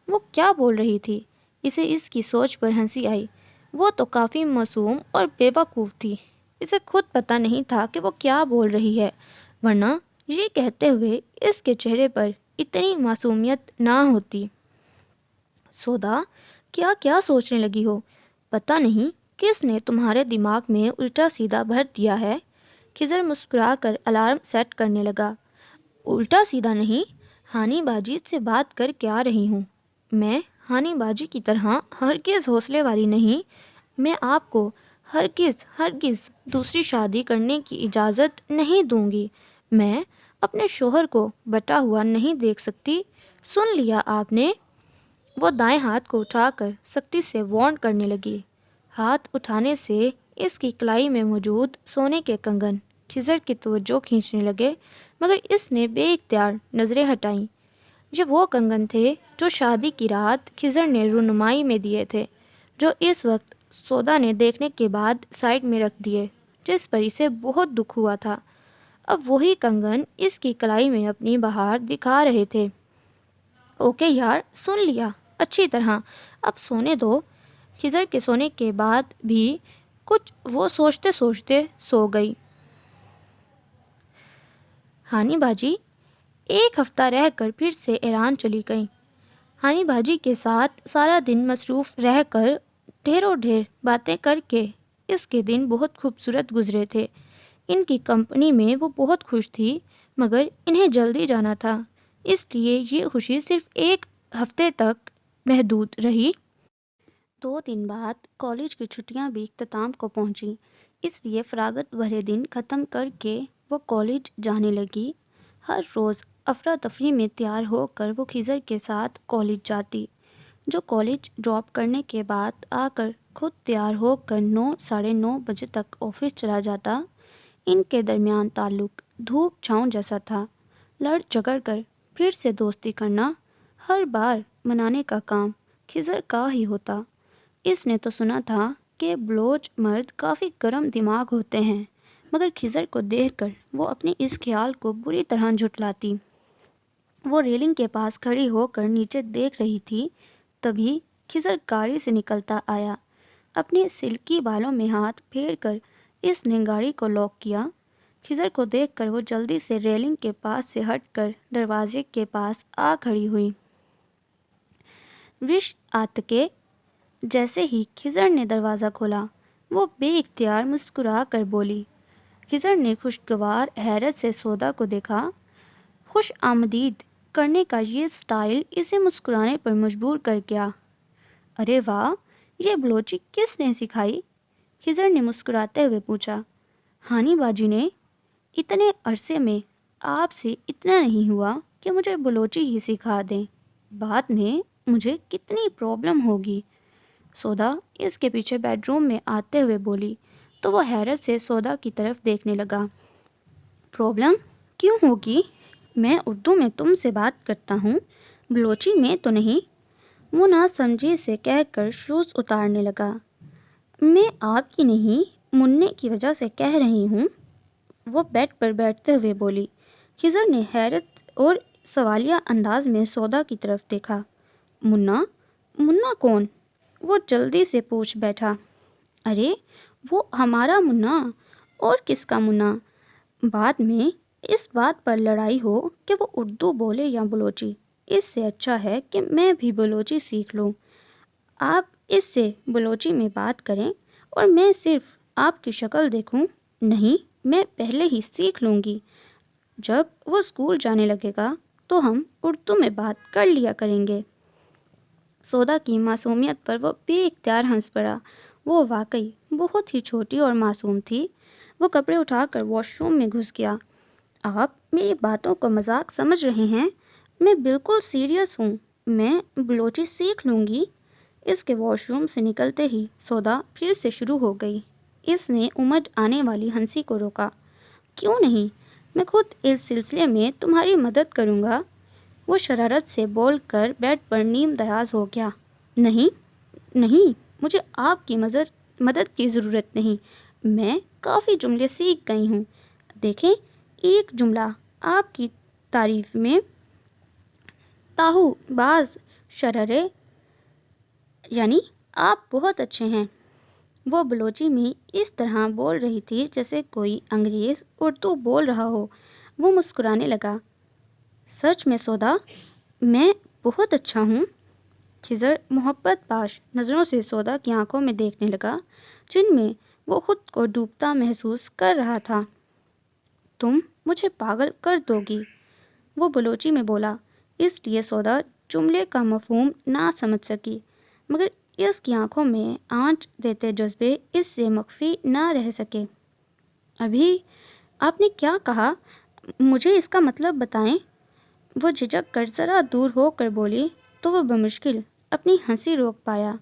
وہ کیا بول رہی تھی؟ اسے اس کی سوچ پر ہنسی آئی۔ وہ تو کافی معصوم اور بے وقوف تھی۔ اسے خود پتہ نہیں تھا کہ وہ کیا بول رہی ہے، ورنہ یہ کہتے ہوئے اس کے چہرے پر اتنی معصومیت نہ ہوتی۔ سودا، کیا کیا سوچنے لگی ہو؟ پتہ نہیں کس نے تمہارے دماغ میں الٹا سیدھا بھر دیا ہے۔ خضر مسکرا کر الارم سیٹ کرنے لگا۔ الٹا سیدھا نہیں، ہانی باجی سے بات کر کے آ رہی ہوں۔ میں ہانی باجی کی طرح ہرگز حوصلے والی نہیں۔ میں آپ کو ہرگز دوسری شادی کرنے کی اجازت نہیں دوں گی۔ میں اپنے شوہر کو بٹا ہوا نہیں دیکھ سکتی۔ سن لیا آپ نے؟ وہ دائیں ہاتھ کو اٹھا کر سختی سے وارن کرنے لگی۔ ہاتھ اٹھانے سے اس کی کلائی میں موجود سونے کے کنگن خضر کی توجہ کھینچنے لگے، مگر اس نے بے اختیار نظریں ہٹائیں۔ یہ وہ کنگن تھے جو شادی کی رات خضر نے رونمائی میں دیے تھے، جو اس وقت سودا نے دیکھنے کے بعد سائڈ میں رکھ دیے، جس پر اسے بہت دکھ ہوا تھا۔ اب وہی کنگن اس کی کلائی میں اپنی بہار دکھا رہے تھے۔ اوکے یار، سن لیا اچھی طرح، اب سونے دو۔ خضر کے سونے کے بعد بھی کچھ وہ سوچتے سوچتے سو گئی۔ ہانی باجی 1 ہفتہ رہ کر پھر سے ایران چلی گئیں۔ ہانی باجی کے ساتھ سارا دن مصروف رہ کر ڈھیروں ڈھیر باتیں کر کے اس کے دن بہت خوبصورت گزرے تھے۔ ان کی کمپنی میں وہ بہت خوش تھی، مگر انہیں جلدی جانا تھا، اس لیے یہ خوشی صرف 1 ہفتے تک محدود رہی۔ 2 دن بعد کالج کی چھٹیاں بھی اختتام کو پہنچیں، اس لیے فراغت بھرے دن ختم کر کے وہ کالج جانے لگی۔ ہر روز افراتفری میں تیار ہو کر وہ خضر کے ساتھ کالج جاتی، جو کالج ڈراپ کرنے کے بعد آ کر خود تیار ہو کر 9-9:30 بجے تک آفس چلا جاتا۔ ان کے درمیان تعلق دھوپ چھاؤں جیسا تھا۔ لڑ جھگڑ کر پھر سے دوستی کرنا، ہر بار منانے کا کام خضر کا ہی ہوتا۔ اس نے تو سنا تھا کہ بلوچ مرد کافی گرم دماغ ہوتے ہیں، مگر خضر کو دیکھ کر وہ اپنے اس خیال کو بری طرح جھٹلاتی۔ وہ ریلنگ کے پاس کھڑی ہو کر نیچے دیکھ رہی تھی، تبھی خضر گاڑی سے نکلتا آیا۔ اپنے سلکی بالوں میں ہاتھ پھیر کر اس نے گاڑی کو لاک کیا۔ خضر کو دیکھ کر وہ جلدی سے ریلنگ کے پاس سے ہٹ کر دروازے کے پاس آ کھڑی ہوئی۔ وش آتکے۔ جیسے ہی خضر نے دروازہ کھولا، وہ بے اختیار مسکرا کر بولی۔ خضر نے خوشگوار حیرت سے سودا کو دیکھا۔ خوش آمدید کرنے کا یہ سٹائل اسے مسکرانے پر مجبور کر گیا۔ ارے واہ، یہ بلوچی کس نے سکھائی؟ خضر نے مسکراتے ہوئے پوچھا۔ ہانی باجی نے۔ اتنے عرصے میں آپ سے اتنا نہیں ہوا کہ مجھے بلوچی ہی سکھا دیں، بعد میں مجھے کتنی پرابلم ہوگی۔ سودا اس کے پیچھے بیڈ روم میں آتے ہوئے بولی تو وہ حیرت سے سودا کی طرف دیکھنے لگا۔ پرابلم کیوں ہوگی؟ میں اردو میں تم سے بات کرتا ہوں، بلوچی میں تو نہیں۔ وہ نہ سمجھی سے کہہ کر شوز اتارنے لگا۔ میں آپ کی نہیں، مننے کی وجہ سے کہہ رہی ہوں، وہ بیڈ پر بیٹھتے ہوئے بولی۔ خضر نے حیرت اور سوالیہ انداز میں سودا کی طرف دیکھا۔ منا؟ منا کون؟ وہ جلدی سے پوچھ بیٹھا۔ ارے وہ ہمارا منا، اور کس کا منع؟ بعد میں اس بات پر لڑائی ہو کہ وہ اردو بولے یا بلوچی، اس سے اچھا ہے کہ میں بھی بلوچی سیکھ لوں۔ آپ اس سے بلوچی میں بات کریں اور میں صرف آپ کی شکل دیکھوں۔ نہیں، میں پہلے ہی سیکھ لوں گی۔ جب وہ اسکول جانے لگے گا تو ہم اردو میں بات کر لیا کریں گے۔ سودا کی معصومیت پر وہ بے اختیار ہنس پڑا۔ وہ واقعی بہت ہی چھوٹی اور معصوم تھی۔ وہ کپڑے اٹھا کر واش روم میں گھس گیا۔ آپ میری باتوں کو مذاق سمجھ رہے ہیں؟ میں بالکل سیریس ہوں۔ میں بلوچی سیکھ لوں گی۔ اس کے واش روم سے نکلتے ہی سودا پھر سے شروع ہو گئی۔ اس نے امڈ آنے والی ہنسی کو روکا۔ کیوں نہیں؟ میں خود اس سلسلے میں تمہاری مدد کروں گا۔ وہ شرارت سے بول کر بیڈ پر نیم دراز ہو گیا۔ نہیں، مجھے آپ کی مدد کی ضرورت نہیں۔ میں کافی جملے سیکھ گئی ہوں۔ دیکھیں، ایک جملہ آپ کی تعریف میں تاہو باز شررے، یعنی آپ بہت اچھے ہیں۔ وہ بلوچی میں اس طرح بول رہی تھی جیسے کوئی انگریز اردو بول رہا ہو۔ وہ مسکرانے لگا۔ سچ میں سودا، میں بہت اچھا ہوں۔ خضر محبت باش نظروں سے سودا کی آنکھوں میں دیکھنے لگا، جن میں وہ خود کو ڈوبتا محسوس کر رہا تھا۔ تم مجھے پاگل کر دو گی، وہ بلوچی میں بولا۔ اس لیے سودا جملے کا مفہوم نہ سمجھ سکی، مگر اس کی آنکھوں میں آنچ دیتے جذبے اس سے مخفی نہ رہ سکے۔ ابھی آپ نے کیا کہا؟ مجھے اس کا مطلب بتائیں۔ وہ جھجک کر ذرا دور ہو کر بولی تو وہ بمشکل اپنی ہنسی روک پایا۔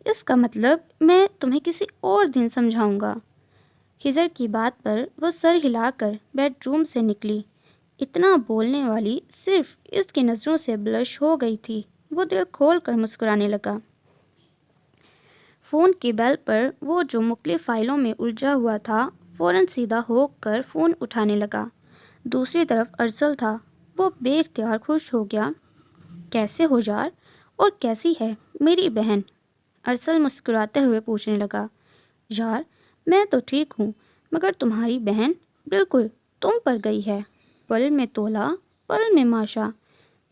اس کا مطلب میں تمہیں کسی اور دن سمجھاؤں گا۔ خضر کی بات پر وہ سر ہلا کر بیڈ روم سے نکلی۔ اتنا بولنے والی صرف اس کی نظروں سے بلش ہو گئی تھی۔ وہ دل کھول کر مسکرانے لگا۔ فون کی بیل پر وہ جو مختلف فائلوں میں الجھا ہوا تھا فوراً سیدھا ہو کر فون اٹھانے لگا۔ دوسری طرف ارسل تھا۔ وہ بے اختیار خوش ہو گیا۔ کیسے ہو یار، اور کیسی ہے میری بہن؟ ارسل مسکراتے ہوئے پوچھنے لگا۔ یار میں تو ٹھیک ہوں، مگر تمہاری بہن بالکل تم پر گئی ہے۔ پل میں تولا پل میں ماشا،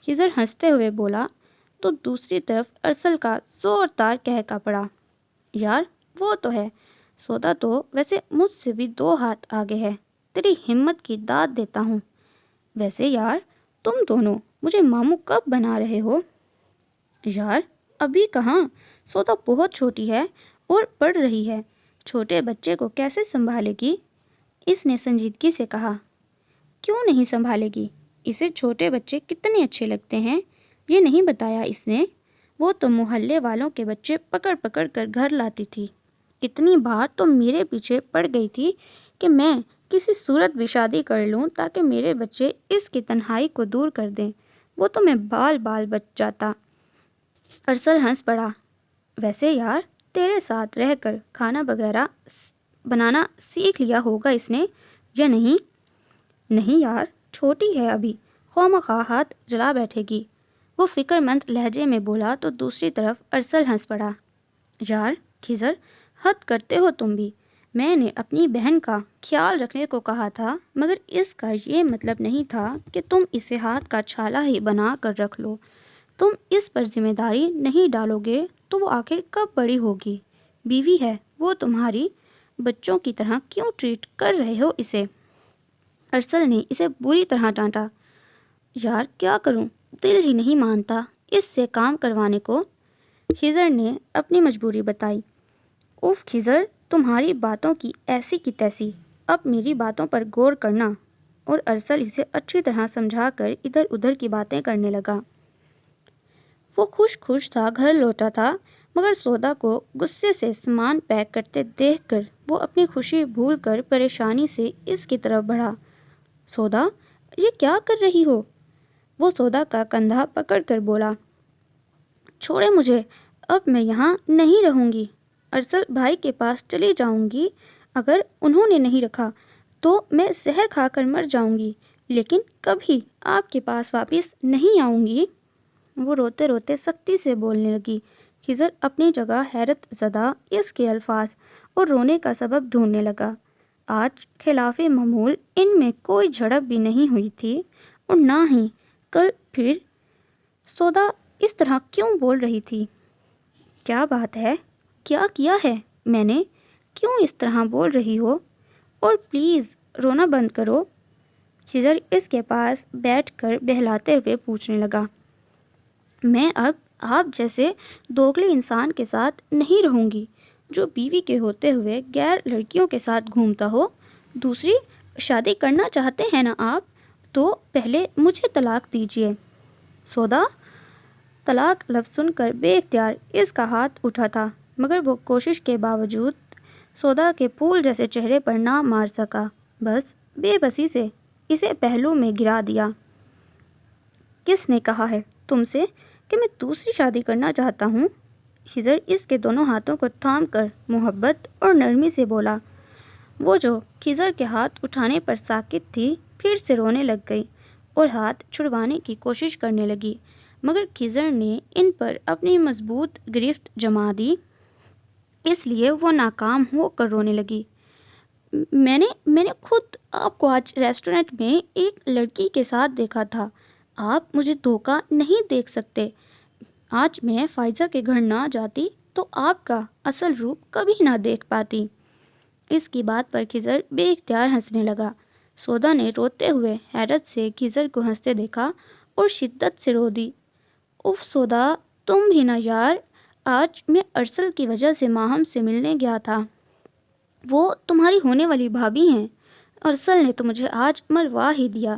خضر ہنستے ہوئے بولا تو دوسری طرف ارسل کا زوردار کہکا پڑا۔ یار وہ تو ہے، سودا تو ویسے مجھ سے بھی 2 ہاتھ آگے ہے، تیری ہمت کی داد دیتا ہوں۔ ویسے یار تم دونوں مجھے ماموں کب بنا رہے ہو؟ یار ابھی کہاں، سودا بہت چھوٹی ہے اور پڑھ رہی ہے، چھوٹے بچے کو کیسے سنبھالے گی؟ اس نے سنجیدگی سے کہا۔ کیوں نہیں سنبھالے گی؟ اسے چھوٹے بچے کتنے اچھے لگتے ہیں، یہ نہیں بتایا اس نے؟ وہ تو محلے والوں کے بچے پکڑ پکڑ کر گھر لاتی تھی۔ کتنی بار تو میرے پیچھے پڑ گئی تھی کہ میں کسی صورت بھی شادی کر لوں تاکہ میرے بچے اس کی تنہائی کو دور کر دیں۔ وہ تو میں بال بال بچ جاتا۔ ارسل ہنس پڑا۔ ویسے یار تیرے ساتھ رہ کر کھانا وغیرہ بنانا سیکھ لیا ہوگا اس نے، یا نہیں؟ نہیں یار، چھوٹی ہے ابھی، خواہ ہاتھ جلا بیٹھے گی، وہ فکر مند لہجے میں بولا تو دوسری طرف ارسل ہنس پڑا۔ یار خضر، حد کرتے ہو تم بھی۔ میں نے اپنی بہن کا خیال رکھنے کو کہا تھا، مگر اس کا یہ مطلب نہیں تھا کہ تم اسے ہاتھ کا چھالا ہی بنا کر رکھ لو۔ تم اس پر ذمہ داری نہیں ڈالو گے تو وہ آخر کب بڑی ہوگی؟ بیوی ہے وہ تمہاری، بچوں کی طرح کیوں ٹریٹ کر رہے ہو اسے؟ ارسل نے اسے بری طرح ڈانٹا۔ یار کیا کروں، دل ہی نہیں مانتا اس سے کام کروانے کو۔ خضر نے اپنی مجبوری بتائی۔ اوف خضر، تمہاری باتوں کی ایسی کی تیسی، اب میری باتوں پر غور کرنا۔ اور ارسل اسے اچھی طرح سمجھا کر ادھر ادھر کی باتیں کرنے لگا۔ وہ خوش تھا گھر لوٹا تھا، مگر سودا کو غصے سے سامان پیک کرتے دیکھ کر وہ اپنی خوشی بھول کر پریشانی سے اس کی طرف بڑھا۔ سودا، یہ کیا کر رہی ہو؟ وہ سودا کا کندھا پکڑ کر بولا۔ چھوڑے مجھے، اب میں یہاں نہیں رہوں گی۔ ارسل بھائی کے پاس چلی جاؤں گی، اگر انہوں نے نہیں رکھا تو میں زہر کھا کر مر جاؤں گی، لیکن کبھی آپ کے پاس واپس نہیں آؤں گی۔ وہ روتے روتے سختی سے بولنے لگی۔ خضر اپنی جگہ حیرت زدہ اس کے الفاظ اور رونے کا سبب ڈھونڈنے لگا۔ آج خلاف معمول ان میں کوئی جھڑپ بھی نہیں ہوئی تھی اور نہ ہی کل. پھر سودا اس طرح کیوں بول رہی تھی؟ کیا بات ہے؟ کیا کیا ہے میں نے؟ کیوں اس طرح بول رہی ہو؟ اور پلیز رونا بند کرو. خضر اس کے پاس بیٹھ کر بہلاتے ہوئے پوچھنے لگا. میں اب آپ جیسے دوگلے انسان کے ساتھ نہیں رہوں گی جو بیوی کے ہوتے ہوئے غیر لڑکیوں کے ساتھ گھومتا ہو. دوسری شادی کرنا چاہتے ہیں نا آپ؟ تو پہلے مجھے طلاق دیجیے. سودا طلاق لفظ سن کر بے اختیار اس کا ہاتھ اٹھا تھا مگر وہ کوشش کے باوجود سودا کے پھول جیسے چہرے پر نہ مار سکا. بس بے بسی سے اسے پہلو میں گرا دیا. کس نے کہا ہے تم سے کہ میں دوسری شادی کرنا چاہتا ہوں؟ خضر اس کے دونوں ہاتھوں کو تھام کر محبت اور نرمی سے بولا. وہ جو خضر کے ہاتھ اٹھانے پر ساکت تھی پھر سے رونے لگ گئی اور ہاتھ چھڑوانے کی کوشش کرنے لگی مگر خضر نے ان پر اپنی مضبوط گرفت جما دی. اس لیے وہ ناکام ہو کر رونے لگی. میں نے خود آپ کو آج ریسٹورنٹ میں ایک لڑکی کے ساتھ دیکھا تھا. آپ مجھے دھوکہ نہیں دیکھ سکتے. آج میں فائزہ کے گھر نہ جاتی تو آپ کا اصل روپ کبھی نہ دیکھ پاتی. اس کی بات پر خضر بے اختیار ہنسنے لگا. سودا نے روتے ہوئے حیرت سے خضر کو ہنستے دیکھا اور شدت سے رو دی. اف سودا تم بھی نہ یار. آج میں ارسل کی وجہ سے ماہم سے ملنے گیا تھا. وہ تمہاری ہونے والی بھابھی ہیں. ارسل نے تو مجھے آج مروا ہی دیا.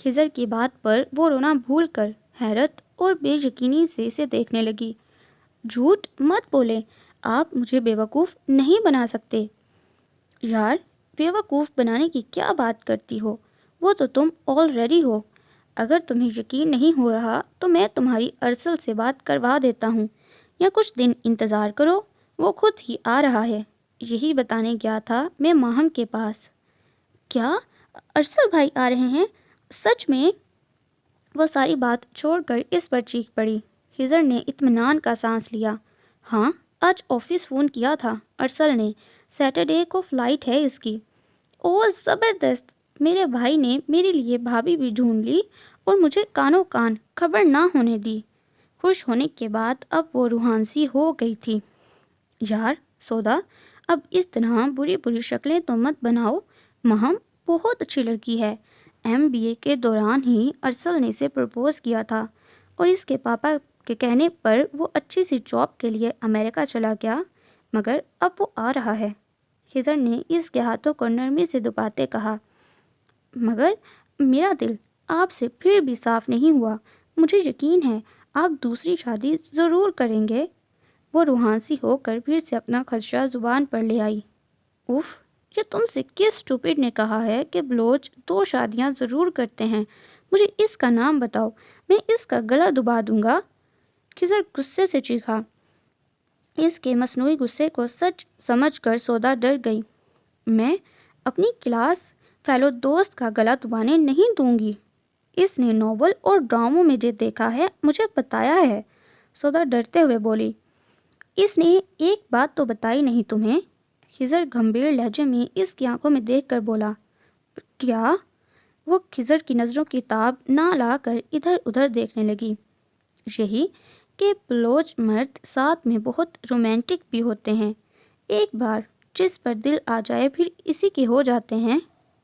خضر کی بات پر وہ رونا بھول کر حیرت اور بے یقینی سے اسے دیکھنے لگی. جھوٹ مت بولے. آپ مجھے بیوقوف نہیں بنا سکتے. یار بیوقوف بنانے کی کیا بات کرتی ہو؟ وہ تو تم آلریڈی ہو. اگر تمہیں یقین نہیں ہو رہا تو میں تمہاری ارسل سے بات کروا دیتا ہوں یا کچھ دن انتظار کرو. وہ خود ہی آ رہا ہے. یہی بتانے گیا تھا میں ماہم کے پاس. کیا ارسل بھائی آ رہے ہیں؟ سچ میں؟ وہ ساری بات چھوڑ کر اس پر چیخ پڑی. خضر نے اطمینان کا سانس لیا. ہاں آج آفس فون کیا تھا ارسل نے. سیٹرڈے کو فلائٹ ہے اس کی. او زبردست. میرے بھائی نے میرے لیے بھابھی بھی ڈھونڈ لی اور مجھے کانوں کان خبر نہ ہونے دی. خوش ہونے کے بعد اب وہ روحانسی ہو گئی تھی. یار سودا اب اس طرح بری بری شکلیں تو مت بناؤ. ماہم بہت اچھی لڑکی ہے. MBA کے دوران ہی ارسل نے اسے پرپوز کیا تھا اور اس کے پاپا کے کہنے پر وہ اچھی سی جاب کے لیے امریکہ چلا گیا مگر اب وہ آ رہا ہے. خضر نے اس کے ہاتھوں کو نرمی سے دباتے کہا. مگر میرا دل آپ سے پھر بھی صاف نہیں ہوا. مجھے یقین ہے آپ دوسری شادی ضرور کریں گے. وہ روحانسی ہو کر پھر سے اپنا خدشہ زبان پر لے آئی. اف یہ تم سے کس اسٹوپڈ نے کہا ہے کہ بلوچ 2 شادیاں ضرور کرتے ہیں؟ مجھے اس کا نام بتاؤ. میں اس کا گلا دبا دوں گا. خضر غصے سے چیخا. اس کے مصنوعی غصے کو سچ سمجھ کر سودا ڈر گئی. میں اپنی کلاس فیلو دوست کا گلا دبانے نہیں دوں گی. اس نے ناول اور ڈراموں میں جو دیکھا ہے مجھے بتایا ہے. سودا ڈرتے ہوئے بولی. اس نے ایک بات تو بتائی نہیں تمہیں؟ خضر گمبھیر لہجے میں اس کی آنکھوں میں دیکھ کر بولا. کیا؟ وہ خضر کی نظروں کی تاب نہ لا کر ادھر ادھر دیکھنے لگی. یہی کہ بلوچ مرد ساتھ میں بہت رومانٹک بھی ہوتے ہیں. ایک بار جس پر دل آ جائے پھر اسی کے ہو جاتے ہیں.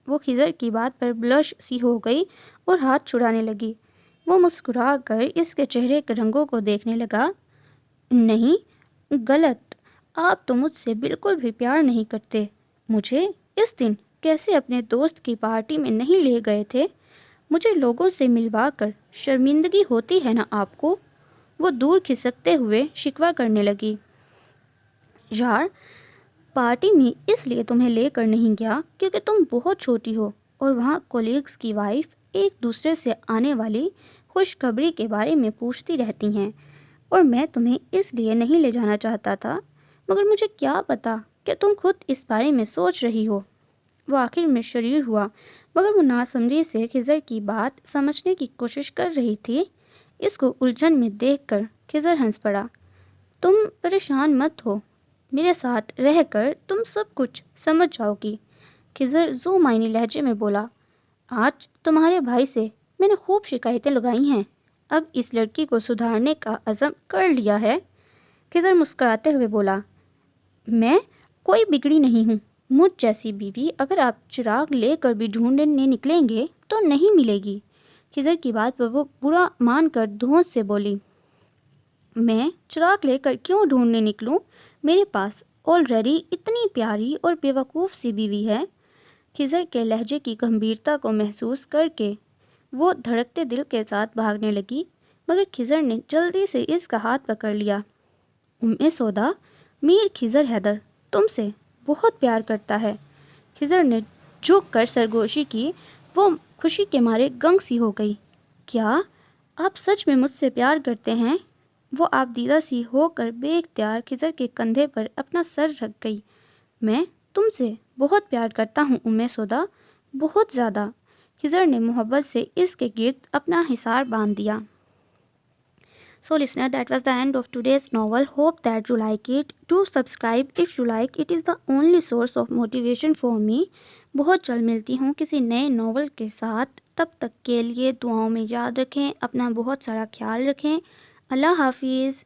وہ خضر کی بات پر بلش سی ہو گئی اور ہاتھ چھڑانے لگی. وہ مسکرا کر اس کے چہرے کے رنگوں کو دیکھنے لگا. نہیں غلط. آپ تو مجھ سے بالکل بھی پیار نہیں کرتے. مجھے اس دن کیسے اپنے دوست کی پارٹی میں نہیں لے گئے تھے؟ مجھے لوگوں سے ملوا کر شرمندگی ہوتی ہے نا آپ کو؟ وہ دور کھسکتے ہوئے شکوہ کرنے لگی. یار پارٹی میں اس لیے تمہیں لے کر نہیں گیا کیونکہ تم بہت چھوٹی ہو اور وہاں کولیگز کی وائف ایک دوسرے سے آنے والی خوشخبری کے بارے میں پوچھتی رہتی ہیں اور میں تمہیں اس لیے نہیں لے جانا چاہتا تھا. مگر مجھے کیا پتا کہ تم خود اس بارے میں سوچ رہی ہو. وہ آخر میں شریر ہوا مگر وہ ناسمجھی سے خضر کی بات سمجھنے کی کوشش کر رہی تھی. اس کو الجھن میں دیکھ کر خضر ہنس پڑا. تم پریشان مت ہو، میرے ساتھ رہ کر تم سب کچھ سمجھ جاؤ گی، خضر ذو معنی لہجے میں بولا۔ آج تمہارے بھائی سے میں نے خوب شکایتیں لگائی ہیں، اب اس لڑکی کو سدھارنے کا عزم کر لیا ہے۔ خضر مسکراتے ہوئے بولا، میں کوئی بگڑی نہیں ہوں، مجھ جیسی بیوی اگر آپ چراغ لے کر بھی ڈھونڈنے نکلیں گے تو نہیں ملے گی۔ خضر کی بات پر وہ برا مان کر دھونس سے بولی، میں چراغ لے کر کیوں ڈھونڈنے نکلوں، میرے پاس آلریڈی اتنی پیاری اور بیوقوف سی بیوی ہے۔ خضر کے لہجے کی گمبھیرتا کو محسوس کر کے وہ دھڑکتے دل کے ساتھ بھاگنے لگی، مگر خضر نے جلدی سے اس کا ہاتھ پکڑ لیا۔ سودا، میر خضر حیدر تم سے بہت پیار کرتا ہے۔ خضر نے جھک کر سرگوشی کی، وہ خوشی کے مارے گنگ سی ہو گئی۔ کیا آپ سچ میں مجھ سے پیار کرتے ہیں؟ وہ آپ دیدہ سی ہو کر بے اختیار خضر کے کندھے پر اپنا سر رکھ گئی۔ میں تم سے بہت پیار کرتا ہوں سودا، بہت زیادہ۔ خضر نے محبت سے اس کے گرد اپنا حصار باندھ دیا۔ So listener, that was the end of today's novel. Hope that you like it. Do subscribe if you like. It is the only source of motivation for me. بہت جلد ملتی ہوں کسی نئے ناول کے ساتھ، تب تک کے لیے دعاؤں میں یاد رکھیں، اپنا بہت سارا خیال رکھیں۔ اللہ حافظ۔